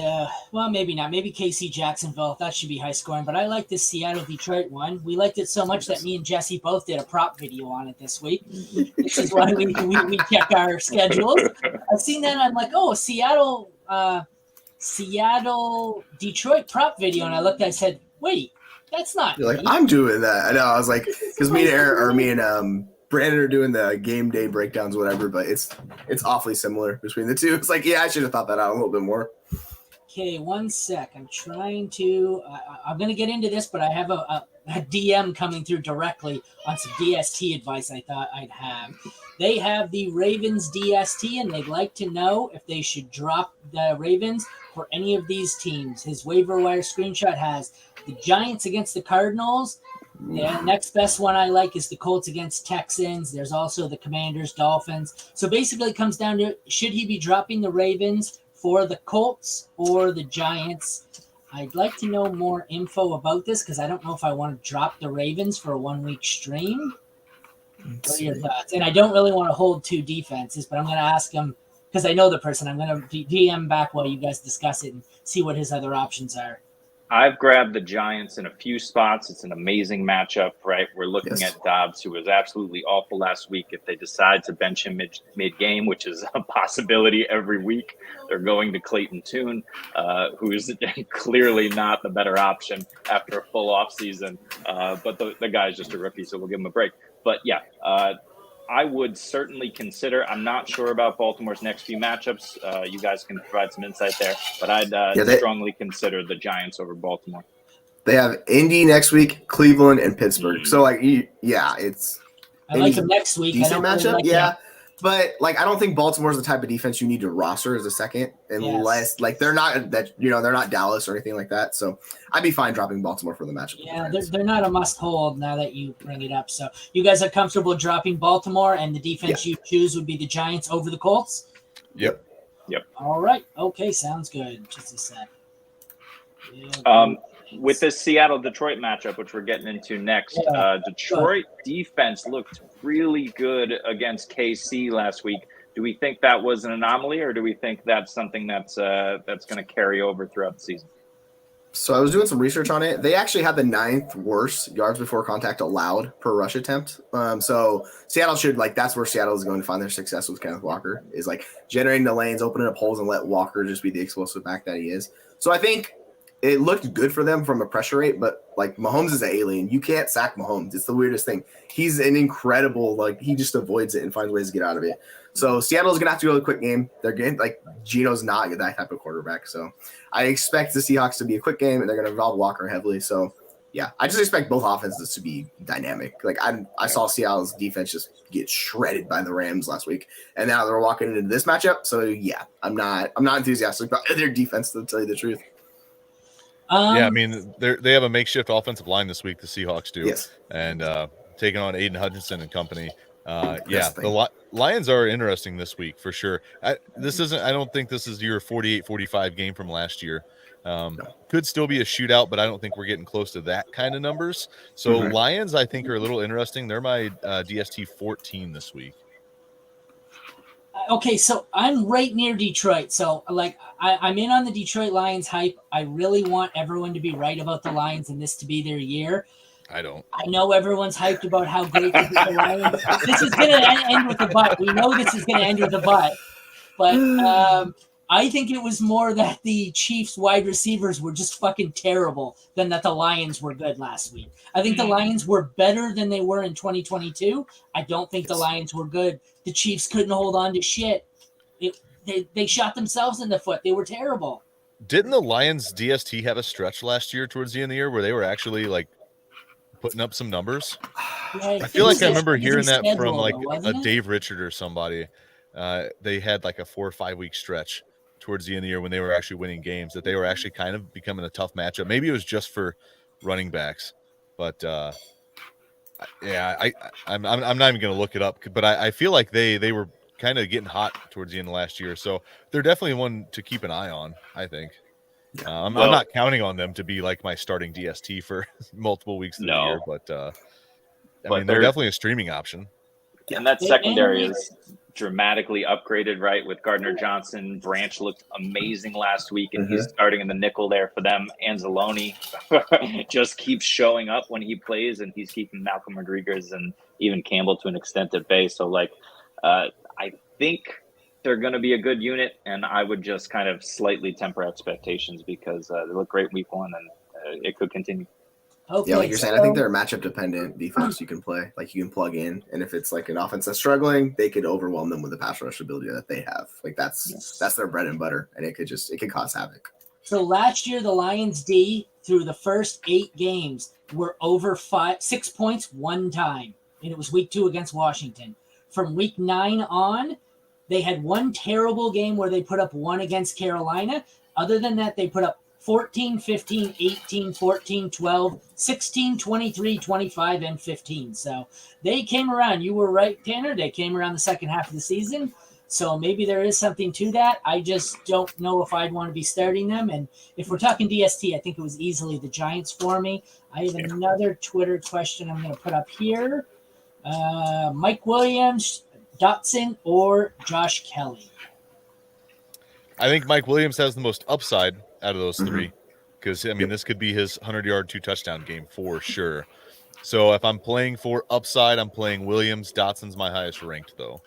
maybe not. Maybe KC Jacksonville. That should be high scoring. But I like this Seattle-Detroit one. We liked it so much that me and Jesse both did a prop video on it this week. This is why we check our schedules. I've seen that and I'm like, oh, Seattle-Detroit prop video. And I looked, I said, wait, that's not You're like, I'm doing that. I know. I was like, because me and Brandon are doing the game day breakdowns, whatever, but it's awfully similar between the two. It's like, yeah, I should have thought that out a little bit more. Okay, 1 sec. I'm trying to. I'm going to get into this, but I have a DM coming through directly on some DST advice I thought I'd have. They have the Ravens DST, and they'd like to know if they should drop the Ravens for any of these teams. His waiver wire screenshot has the Giants against the Cardinals. The next best one I like is the Colts against Texans. There's also the Commanders, Dolphins. So basically it comes down to, should he be dropping the Ravens for the Colts or the Giants? I'd like to know more info about this because I don't know if I want to drop the Ravens for a 1 week stream. What are your thoughts? And I don't really want to hold two defenses, but I'm going to ask him because I know the person. I'm going to DM back while you guys discuss it and see what his other options are. I've grabbed the Giants in a few spots. It's an amazing matchup, right? We're looking at Dobbs, who was absolutely awful last week. If they decide to bench him mid-game, which is a possibility every week, they're going to Clayton Tune, who's clearly not the better option after a full offseason. But the guy's just a rookie, so we'll give him a break. But, yeah, I would certainly consider. I'm not sure about Baltimore's next few matchups. You guys can provide some insight there, but I'd strongly consider the Giants over Baltimore. They have Indy next week, Cleveland, and Pittsburgh. So, like, it's. I like them next week. Decent matchup, yeah. But like, I don't think Baltimore's the type of defense you need to roster as a second, unless like they're not that they're not Dallas or anything like that. So I'd be fine dropping Baltimore for the matchup. Yeah, they're not a must hold now that you bring it up. So you guys are comfortable dropping Baltimore, and the defense you choose would be the Giants over the Colts. Yep. All right. Okay, sounds good. Just a sec. Yeah, with this Seattle-Detroit matchup, which we're getting into next, Detroit defense looked really good against KC last week. Do we think that was an anomaly, or do we think that's something that's going to carry over throughout the season? So I was doing some research on it. They actually had the 9th worst yards before contact allowed per rush attempt. So Seattle should that's where Seattle is going to find their success with Kenneth Walker, is like generating the lanes, opening up holes, and let Walker just be the explosive back that he is. So I think it looked good for them from a pressure rate, but like Mahomes is an alien. You can't sack Mahomes. It's the weirdest thing. He's an incredible, he just avoids it and finds ways to get out of it. So Seattle's going to have to go to a quick game. They're getting Geno's not that type of quarterback. So I expect the Seahawks to be a quick game, and they're going to involve Walker heavily. So yeah, I just expect both offenses to be dynamic. I saw Seattle's defense just get shredded by the Rams last week, and now they're walking into this matchup. So yeah, I'm not enthusiastic about their defense, to tell you the truth. Yeah, I mean, they have a makeshift offensive line this week, the Seahawks do. Yes. And taking on Aiden Hutchinson and company. The Lions are interesting this week for sure. I don't think this is your 48-45 game from last year. Could still be a shootout, but I don't think we're getting close to that kind of numbers. So Lions, I think, are a little interesting. They're my DST 14 this week. Okay, so I'm right near Detroit. So I'm in on the Detroit Lions hype. I really want everyone to be right about the Lions and this to be their year. I don't. I know everyone's hyped about how great the Lions. This is going to end with a butt. We know this is going to end with a butt. But I think it was more that the Chiefs wide receivers were just fucking terrible than that the Lions were good last week. I think the Lions were better than they were in 2022. I don't think the Lions were good. The Chiefs couldn't hold on to shit. They shot themselves in the foot. They were terrible. Didn't the Lions DST have a stretch last year towards the end of the year where they were actually putting up some numbers? Yeah, I feel like I remember hearing that from a Dave Richard or somebody. They had a 4 or 5 week stretch towards the end of the year when they were actually winning games, that they were actually kind of becoming a tough matchup. Maybe it was just for running backs, but I'm not even going to look it up, but I feel like they were kind of getting hot towards the end of last year. So they're definitely one to keep an eye on, I think. I'm not counting on them to be my starting DST for multiple weeks of the year, but mean, they're definitely a streaming option. And that secondary is dramatically upgraded, right? With Gardner Johnson. Branch looked amazing last week, and he's starting in the nickel there for them. Anzalone just keeps showing up when he plays, and he's keeping Malcolm Rodriguez and even Campbell to an extent at bay. So, I think they're going to be a good unit, and I would just kind of slightly temper expectations because they look great week one, and it could continue. Okay, yeah, like you're saying, I think they're a matchup dependent defense you can play. You can plug in, and if it's an offense that's struggling, they could overwhelm them with the pass rush ability that they have. That's their bread and butter, and it could cause havoc. So last year, the Lions D through the first 8 games were over 6 points one time, and it was week 2 against Washington. From week 9 on, they had one terrible game where they put up 1 against Carolina. Other than that, they put up 14, 15, 18, 14, 12, 16, 23, 25, and 15. So they came around. You were right, Tanner. They came around the second half of the season. So maybe there is something to that. I just don't know if I'd want to be starting them. And if we're talking DST, I think it was easily the Giants for me. I have another Twitter question I'm going to put up here. Mike Williams, Dotson, or Josh Kelly? I think Mike Williams has the most upside out of those 3, because this could be his 100-yard 2-touchdown game for sure. So if I'm playing for upside, I'm playing Williams. Dotson's my highest ranked though.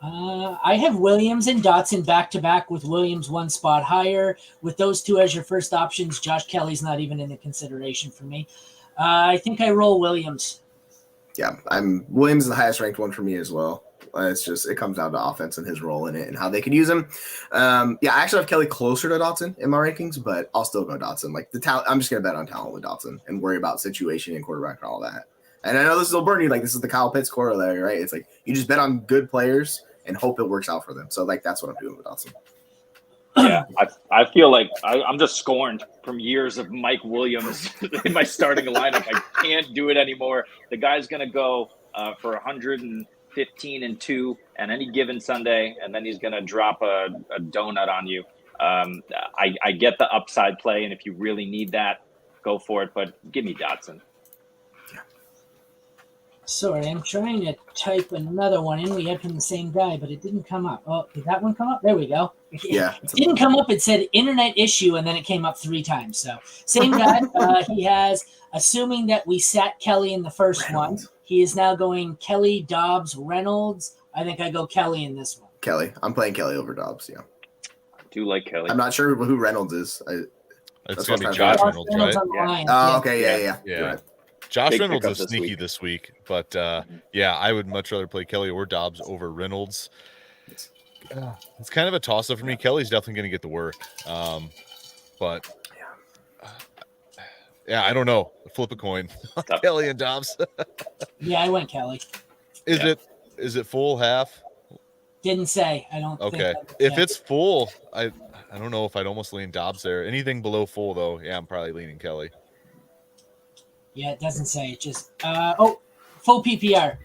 I have Williams and Dotson back to back, with Williams 1 spot higher. With those 2 as your first options, Josh Kelly's not even in the consideration for me. I think I roll Williams. Yeah, Williams is the highest ranked one for me as well. It comes down to offense and his role in it and how they can use him. I actually have Kelly closer to Dotson in my rankings, but I'll still go Dotson. The talent, I'm just gonna bet on talent with Dotson and worry about situation and quarterback and all that. And I know this will burn you. Like, this is the Kyle Pitts corollary, right? It's like you just bet on good players and hope it works out for them. So, like, that's what I'm doing with Dotson. Yeah, I feel like I'm just scorned from years of Mike Williams in my starting lineup. I can't do it anymore. The guy's going to go for 115 and 2 on any given Sunday, and then he's going to drop a donut on you. I get the upside play, and if you really need that, go for it. But give me Dotson. Sorry, I'm trying to type another one in. We had from the same guy, but it didn't come up. Oh, did that one come up? There we go. Yeah. It didn't come up. It said internet issue, and then it came up 3 times. So same guy. He has, assuming that we sat Kelly in the first one, he is now going Kelly, Dobbs, Reynolds. I think I go Kelly in this one. Kelly. I'm playing Kelly over Dobbs, yeah. I do like Kelly. I'm not sure who Reynolds is. It's going to be Josh Reynolds, right? on the line. Oh, okay, yeah. Yeah. Josh Big Reynolds pickup is sneaky this week, but yeah, I would much rather play Kelly or Dobbs over Reynolds. It's kind of a toss-up for me. Kelly's definitely going to get the work, but yeah, I don't know. Flip a coin, Kelly and Dobbs. Yeah, I went Kelly. Is it full half? Didn't say. I don't. Okay, if it's full, I don't know if I'd almost lean Dobbs there. Anything below full though, yeah, I'm probably leaning Kelly. Yeah, it doesn't say. It just full PPR.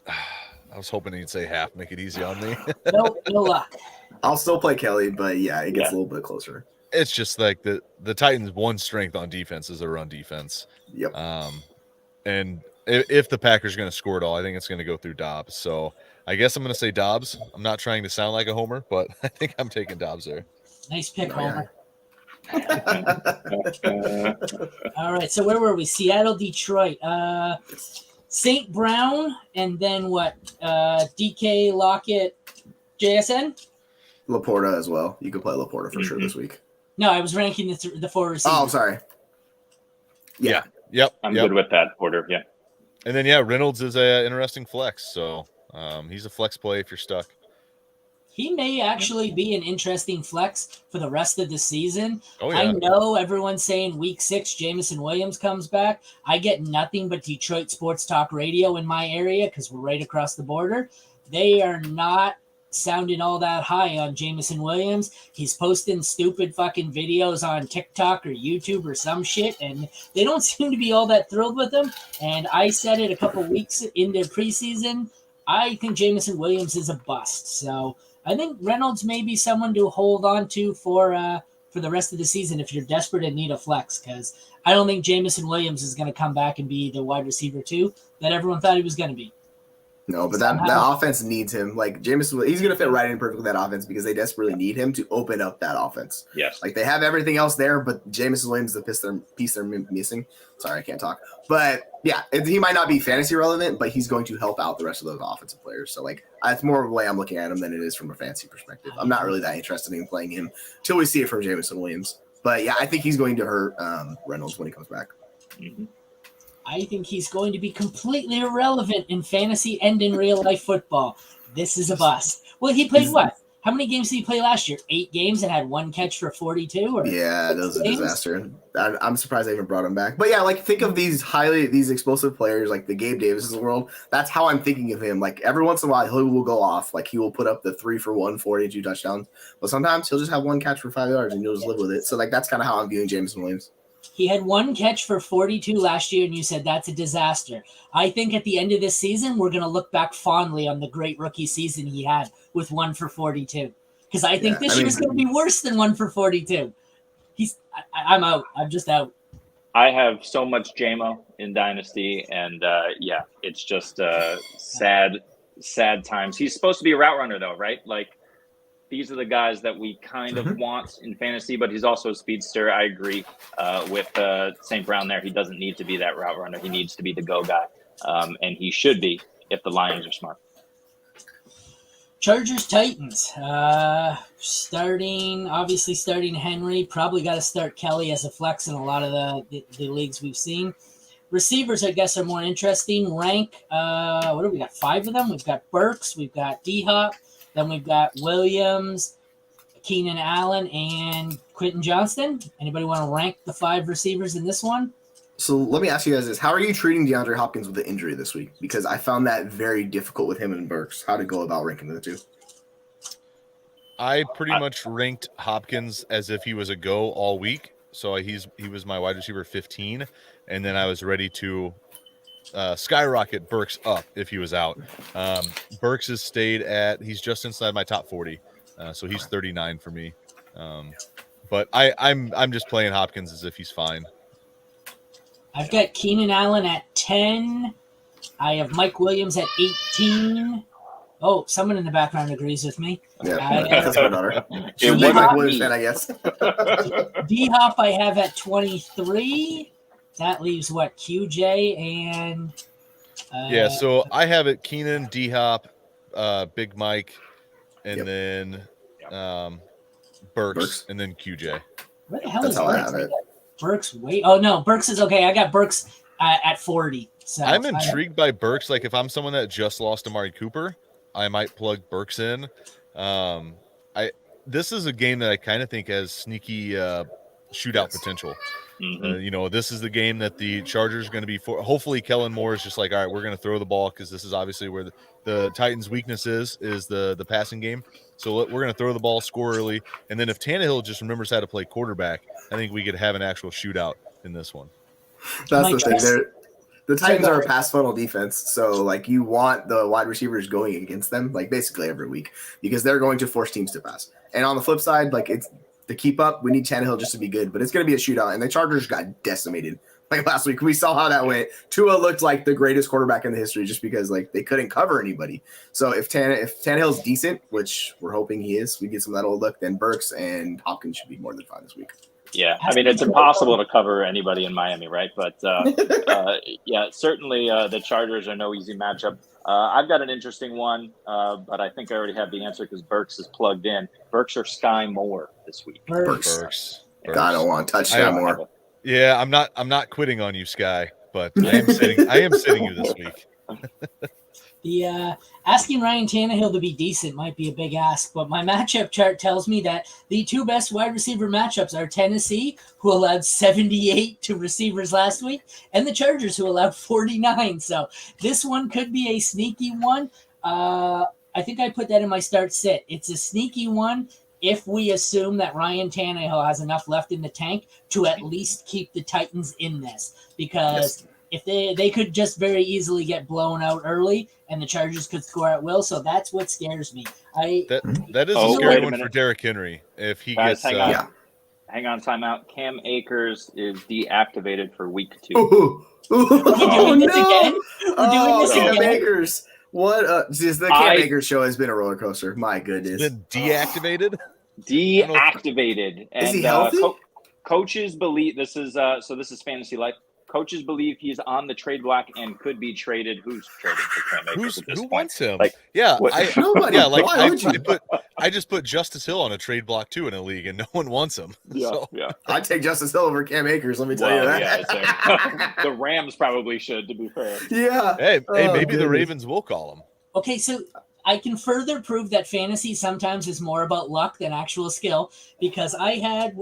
I was hoping he'd say half, make it easy on me. No luck. I'll still play Kelly, but yeah, it gets a little bit closer. It's just like the Titans' one strength on defense is their run defense. Yep. And if the Packers are going to score it all, I think it's going to go through Dobbs. So I guess I'm going to say Dobbs. I'm not trying to sound like a homer, but I think I'm taking Dobbs there. Nice pick, Homer. All right, so where were we? Seattle, Detroit, St. Brown, and then what? DK, Lockett, JSN. Laporta as well. You could play Laporta for sure this week. No, I was ranking the 4 receivers. Oh, sorry. Yeah. Yep. I'm good with that order. Yeah. And then Reynolds is a interesting flex. So he's a flex play if you're stuck. He may actually be an interesting flex for the rest of the season. Oh, yeah. I know everyone's saying week 6, Jameson Williams comes back. I get nothing but Detroit Sports Talk Radio in my area because we're right across the border. They are not sounding all that high on Jameson Williams. He's posting stupid fucking videos on TikTok or YouTube or some shit, and they don't seem to be all that thrilled with him. And I said it a couple weeks into preseason. I think Jameson Williams is a bust. So I think Reynolds may be someone to hold on to for the rest of the season if you're desperate and need a flex, because I don't think Jameson Williams is going to come back and be the wide receiver 2 that everyone thought he was going to be. No, but that offense needs him. Like Jameson, he's going to fit right in perfectly with that offense because they desperately need him to open up that offense. Yes. Like they have everything else there, but Jameson Williams is the piece they're missing. Sorry, I can't talk. But yeah, he might not be fantasy relevant, but he's going to help out the rest of those offensive players. So like that's more of the way I'm looking at him than it is from a fantasy perspective. I'm not really that interested in playing him till we see it from Jameson Williams. But yeah, I think he's going to hurt Reynolds when he comes back. Mm-hmm. I think he's going to be completely irrelevant in fantasy and in real life football. This is a bust. Well, he played what? How many games did he play last year? 8 games and had 1 catch for 42? Yeah, that was a disaster. I'm surprised they even brought him back. But yeah, like think of these explosive players like the Gabe Davis of the world. That's how I'm thinking of him. Like every once in a while, he will go off. Like he will put up the 3-for-1, 42 touchdowns. But sometimes he'll just have 1 catch for 5 yards and you'll just live with it. So like that's kind of how I'm viewing Jameson Williams. He had 1 catch for 42 last year, and you said that's a disaster. I think at the end of this season, we're going to look back fondly on the great rookie season he had with 1 for 42. Because I think this year's going to be worse than 1 for 42. I'm out. I'm just out. I have so much JMO in Dynasty, and it's just sad times. He's supposed to be a route runner, though, right? Like, these are the guys that we kind of want in fantasy, but he's also a speedster. I agree with St. Brown there. He doesn't need to be that route runner. He needs to be the go guy, and he should be if the Lions are smart. Chargers, Titans. Starting Henry. Probably got to start Kelly as a flex in a lot of the leagues we've seen. Receivers, I guess, are more interesting. Rank, what do we got? 5 of them. We've got Burks. We've got D-Hop. Then we've got Williams, Keenan Allen, and Quentin Johnston. Anybody want to rank the 5 receivers in this one? So let me ask you guys this: how are you treating DeAndre Hopkins with the injury this week? Because I found that very difficult with him and Burks. How to go about ranking the two? I pretty much ranked Hopkins as if he was a go all week. So he was my wide receiver 15, and then I was ready to skyrocket Burks up if he was out. Burks has stayed he's just inside my top 40, so he's 39 for me. But I'm just playing Hopkins as if he's fine. I've got Keenan Allen at 10. I have Mike Williams at 18. Oh, someone in the background agrees with me. Yeah, that's my daughter. She's It a big wasn't Mike Williams me. fan, I guess. D-Hop I have at 23. That leaves what? QJ and Yeah, so I have it Keenan, D-Hop, Big Mike, and Yep. then Burks, and then QJ. where the hell That's is how I Burks? have it. Burks, wait. Oh, no. Burks is okay. I got Burks at 40. So I'm intrigued by Burks. Like, if I'm someone that just lost Amari Cooper, I might plug Burks in. This is a game that I kind of think has sneaky shootout potential. Mhm. This is the game that the Chargers are going to be for. Hopefully, Kellen Moore is just like, all right, we're going to throw the ball because this is obviously where the Titans' weakness is the passing game. So we're going to throw the ball, score early, and then if Tannehill just remembers how to play quarterback, I think we could have an actual shootout in this one. That's the thing. The Titans are a pass funnel defense, so like you want the wide receivers going against them, like basically every week, because they're going to force teams to pass. And on the flip side, like it's to keep up, we need Tannehill just to be good, but it's going to be a shootout. And the Chargers got decimated like last week. We saw how that went. Tua looked like the greatest quarterback in the history just because like they couldn't cover anybody. So if Tannehill's decent, which we're hoping he is, we get some of that old look, then Burks and Hopkins should be more than fine this week. Yeah, I mean, it's impossible to cover anybody in Miami, right? But yeah, certainly the Chargers are no easy matchup. I've got an interesting one, but I think I already have the answer because Burks is plugged in. Burks or Sky Moore this week? Burks. God, I don't want to touch that more. Yeah, I'm not quitting on you, Sky, but I am sitting you this week. The asking Ryan Tannehill to be decent might be a big ask, but my matchup chart tells me that the two best wide receiver matchups are Tennessee, who allowed 78 to receivers last week, and the Chargers, who allowed 49. So this one could be a sneaky one. I think I put that in my start sit. It's a sneaky one if we assume that Ryan Tannehill has enough left in the tank to at least keep the Titans in this, because if they could just very easily get blown out early and the Chargers could score at will. So that's what scares me. That is a scary one for Derrick Henry if he gets. Hang on, timeout. Cam Akers is deactivated for week 2. We're doing this again. Cam Akers. What? The Cam Akers show has been a roller coaster. My goodness. Been deactivated. Deactivated. And, is he healthy? Coaches believe this is this is fantasy life. Coaches believe he's on the trade block and could be traded. Who's trading for Cam Akers at this point? Wants him? Like, nobody. I just put Justice Hill on a trade block too in a league, and no one wants him. Yeah. I'd take Justice Hill over Cam Akers. Let me tell you that. Yeah, the Rams probably should, to be fair. Yeah. Hey, maybe the Ravens will call him. Okay, so I can further prove that fantasy sometimes is more about luck than actual skill, because I had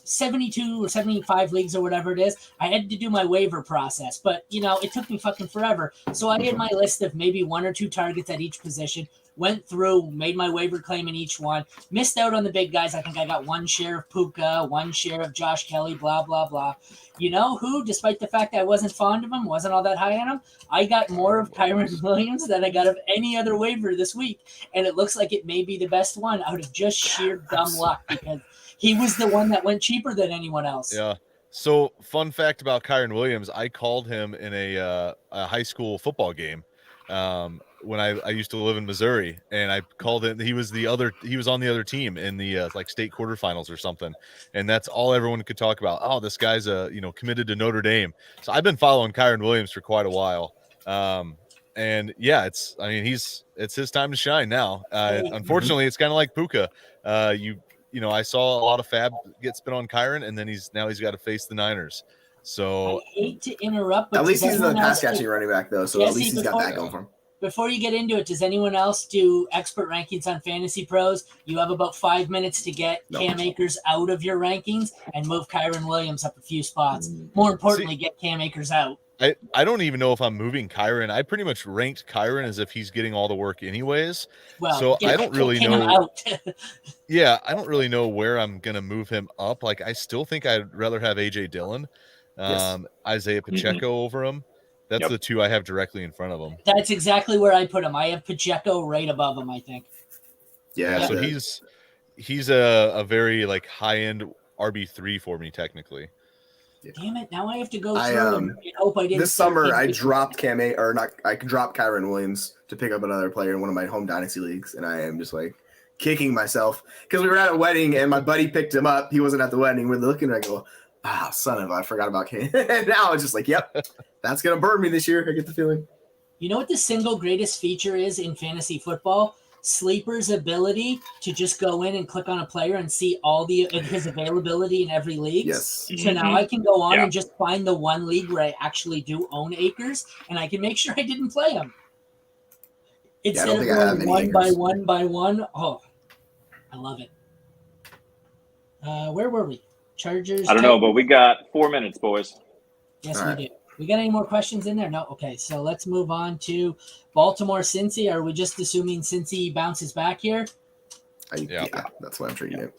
72 or 75 leagues or whatever it is. I had to do my waiver process, but it took me fucking forever. So I had my list of maybe 1 or 2 targets at each position, went through, made my waiver claim in each one, missed out on the big guys. I think I got 1 share of Puka, 1 share of Josh Kelly, blah, blah, blah. You know who, despite the fact that I wasn't fond of him, wasn't all that high on him, I got more of Kyren Williams than I got of any other waiver this week. And it looks like it may be the best one out of just sheer dumb luck, because he was the one that went cheaper than anyone else. Yeah. So, fun fact about Kyren Williams, I called him in a high school football game when I used to live in Missouri, and I called him. He was on the other team in the state quarterfinals or something, and that's all everyone could talk about. Oh, this guy's committed to Notre Dame. So I've been following Kyren Williams for quite a while. And yeah, it's his time to shine now. Unfortunately, it's kind of like Puka. I saw a lot of fab get spent on Kyren, and then he's got to face the Niners. So I hate to interrupt, but at least he's the pass catching running back though, so at least he's got that going for him. before you get into it, does anyone else do expert rankings on Fantasy Pros? You have about 5 minutes to get Cam Akers out of your rankings and move Kyron Williams up a few spots. More importantly, get Cam Akers out. I don't even know if I'm moving Kyron. I pretty much ranked Kyron as if he's getting all the work anyways. Well, so I don't really know. Out. Yeah, I don't really know where I'm gonna move him up. Like, I still think I'd rather have AJ Dillon, Isaiah Pacheco over him. That's the two I have directly in front of him. That's exactly where I put him. I have Pacheco right above him, I think. Yeah, so he's a very like high end RB3 for me technically. Damn it! Now I have to go through and hope I didn't. This summer, I dropped I dropped Kyron Williams to pick up another player in one of my home dynasty leagues, and I am just like kicking myself because we were at a wedding and my buddy picked him up. He wasn't at the wedding. We're looking, and I go, son of, I forgot about Kane. And now it's just like, yep, that's gonna burn me this year. I get the feeling. You know what the single greatest feature is in fantasy football? Sleeper's ability to just go in and click on a player and see all his availability in every league. Yes. So now I can go on and just find the one league where I actually do own Akers, and I can make sure I didn't play him. Instead of going one by one. Oh, I love it. Where were we? Chargers. I don't know, but we got 4 minutes, boys. Yes, we do. We got any more questions in there? No? Okay, so let's move on to Baltimore Cincy. Are we just assuming Cincy bounces back here? Yeah, that's what I'm treating it.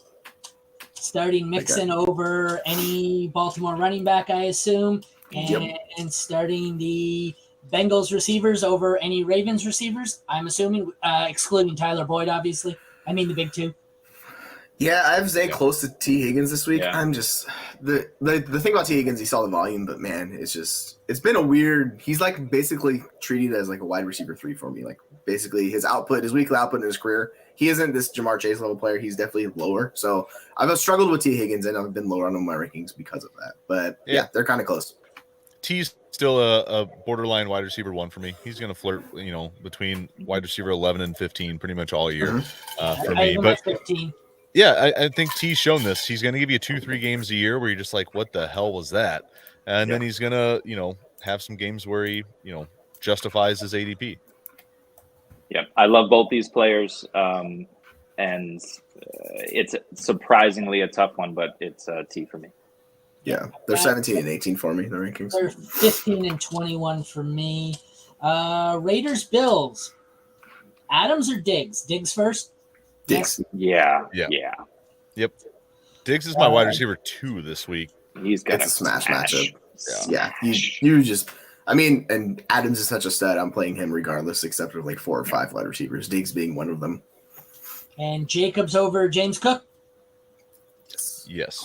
Starting Mixon over any Baltimore running back, I assume, and starting the Bengals receivers over any Ravens receivers, I'm assuming, excluding Tyler Boyd, obviously. I mean the big two. Yeah, I have Zay close to T. Higgins this week. I'm just the thing about T. Higgins, he saw the volume, but man, it's been a weird. He's like basically treated as like a wide receiver 3 for me. Like basically his weekly output in his career, he isn't this Jamar Chase level player. He's definitely lower. So I've struggled with T. Higgins and I've been lower on my rankings because of that. But yeah they're kind of close. T's still a borderline wide receiver 1 for me. He's going to flirt, between wide receiver 11 and 15 pretty much all year for me. But 15. Yeah, I think T's shown this. He's going to give you 2-3 games a year where you're just like, what the hell was that? And then he's going to, have some games where he, justifies his ADP. Yeah, I love both these players. And it's surprisingly a tough one, but it's T for me. Yeah, they're 17 and 18 for me, the rankings. They're 15 and 21 for me. Raiders, Bills. Adams or Diggs? Diggs first? Diggs. Yeah. Yep. Diggs is my wide receiver 2 this week. He's got a smash matchup. Yeah. You just, and Adams is such a stud. I'm playing him regardless, except for like 4 or 5 wide receivers, Diggs being one of them. And Jacobs over James Cook? Yes.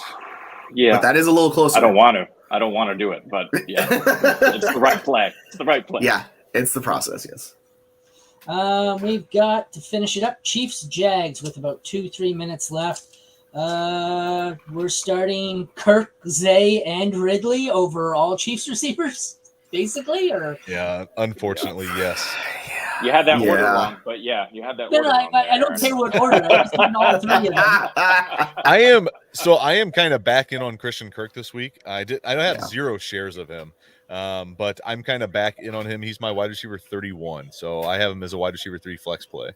Yeah. But that is a little closer. I don't want to do it, but yeah. It's the right play. Yeah. It's the process, yes. We've got to finish it up. Chiefs, Jags with about 2-3 minutes left. We're starting Kirk, Zay, and Ridley over all Chiefs receivers, basically, or unfortunately, yes. You had that order wrong, but you had that order wrong. I don't care what order. I just did all 3 of them. I am kind of back in on Christian Kirk this week. I have 0 shares of him. But I'm kind of back in on him. He's my wide receiver 31, so I have him as a wide receiver 3 flex play.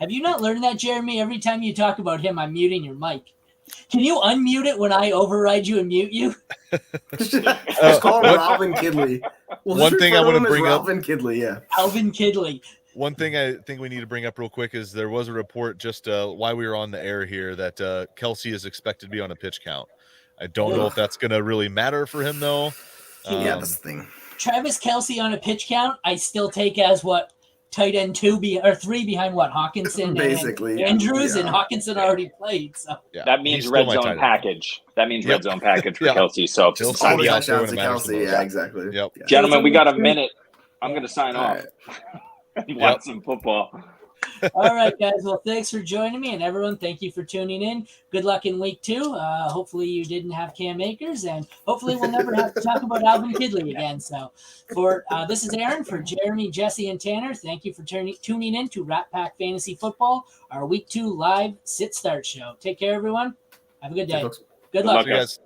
Have you not learned that, Jeremy? Every time you talk about him, I'm muting your mic. Can you unmute it when I override you and mute you? Just call him Alvin Kidley. One thing I want to bring up, Alvin Kidley, Alvin Kidley. One thing I think we need to bring up real quick is there was a report just while we were on the air here that Kelsey is expected to be on a pitch count. I don't know if that's going to really matter for him though. That's the thing. Travis Kelsey on a pitch count, I still take as tight end 3 behind Hawkinson basically and Andrews, and Hawkinson already played. So that means red zone package. That means red zone package for Kelsey. So all the touchdowns to Kelsey. Yeah, exactly. Yep. Yeah. Gentlemen, we got a minute. I'm going to sign off. Watch some football. All right, guys. Well, thanks for joining me, and everyone, thank you for tuning in. Good luck in week 2. Hopefully you didn't have Cam Akers, and hopefully we'll never have to talk about Alvin Kidley again. So for this is Aaron for Jeremy, Jesse, and Tanner. Thank you for tuning in to Rat Pack Fantasy Football, our week 2 live sit-start show. Take care, everyone. Have a good day. Good luck. Guys.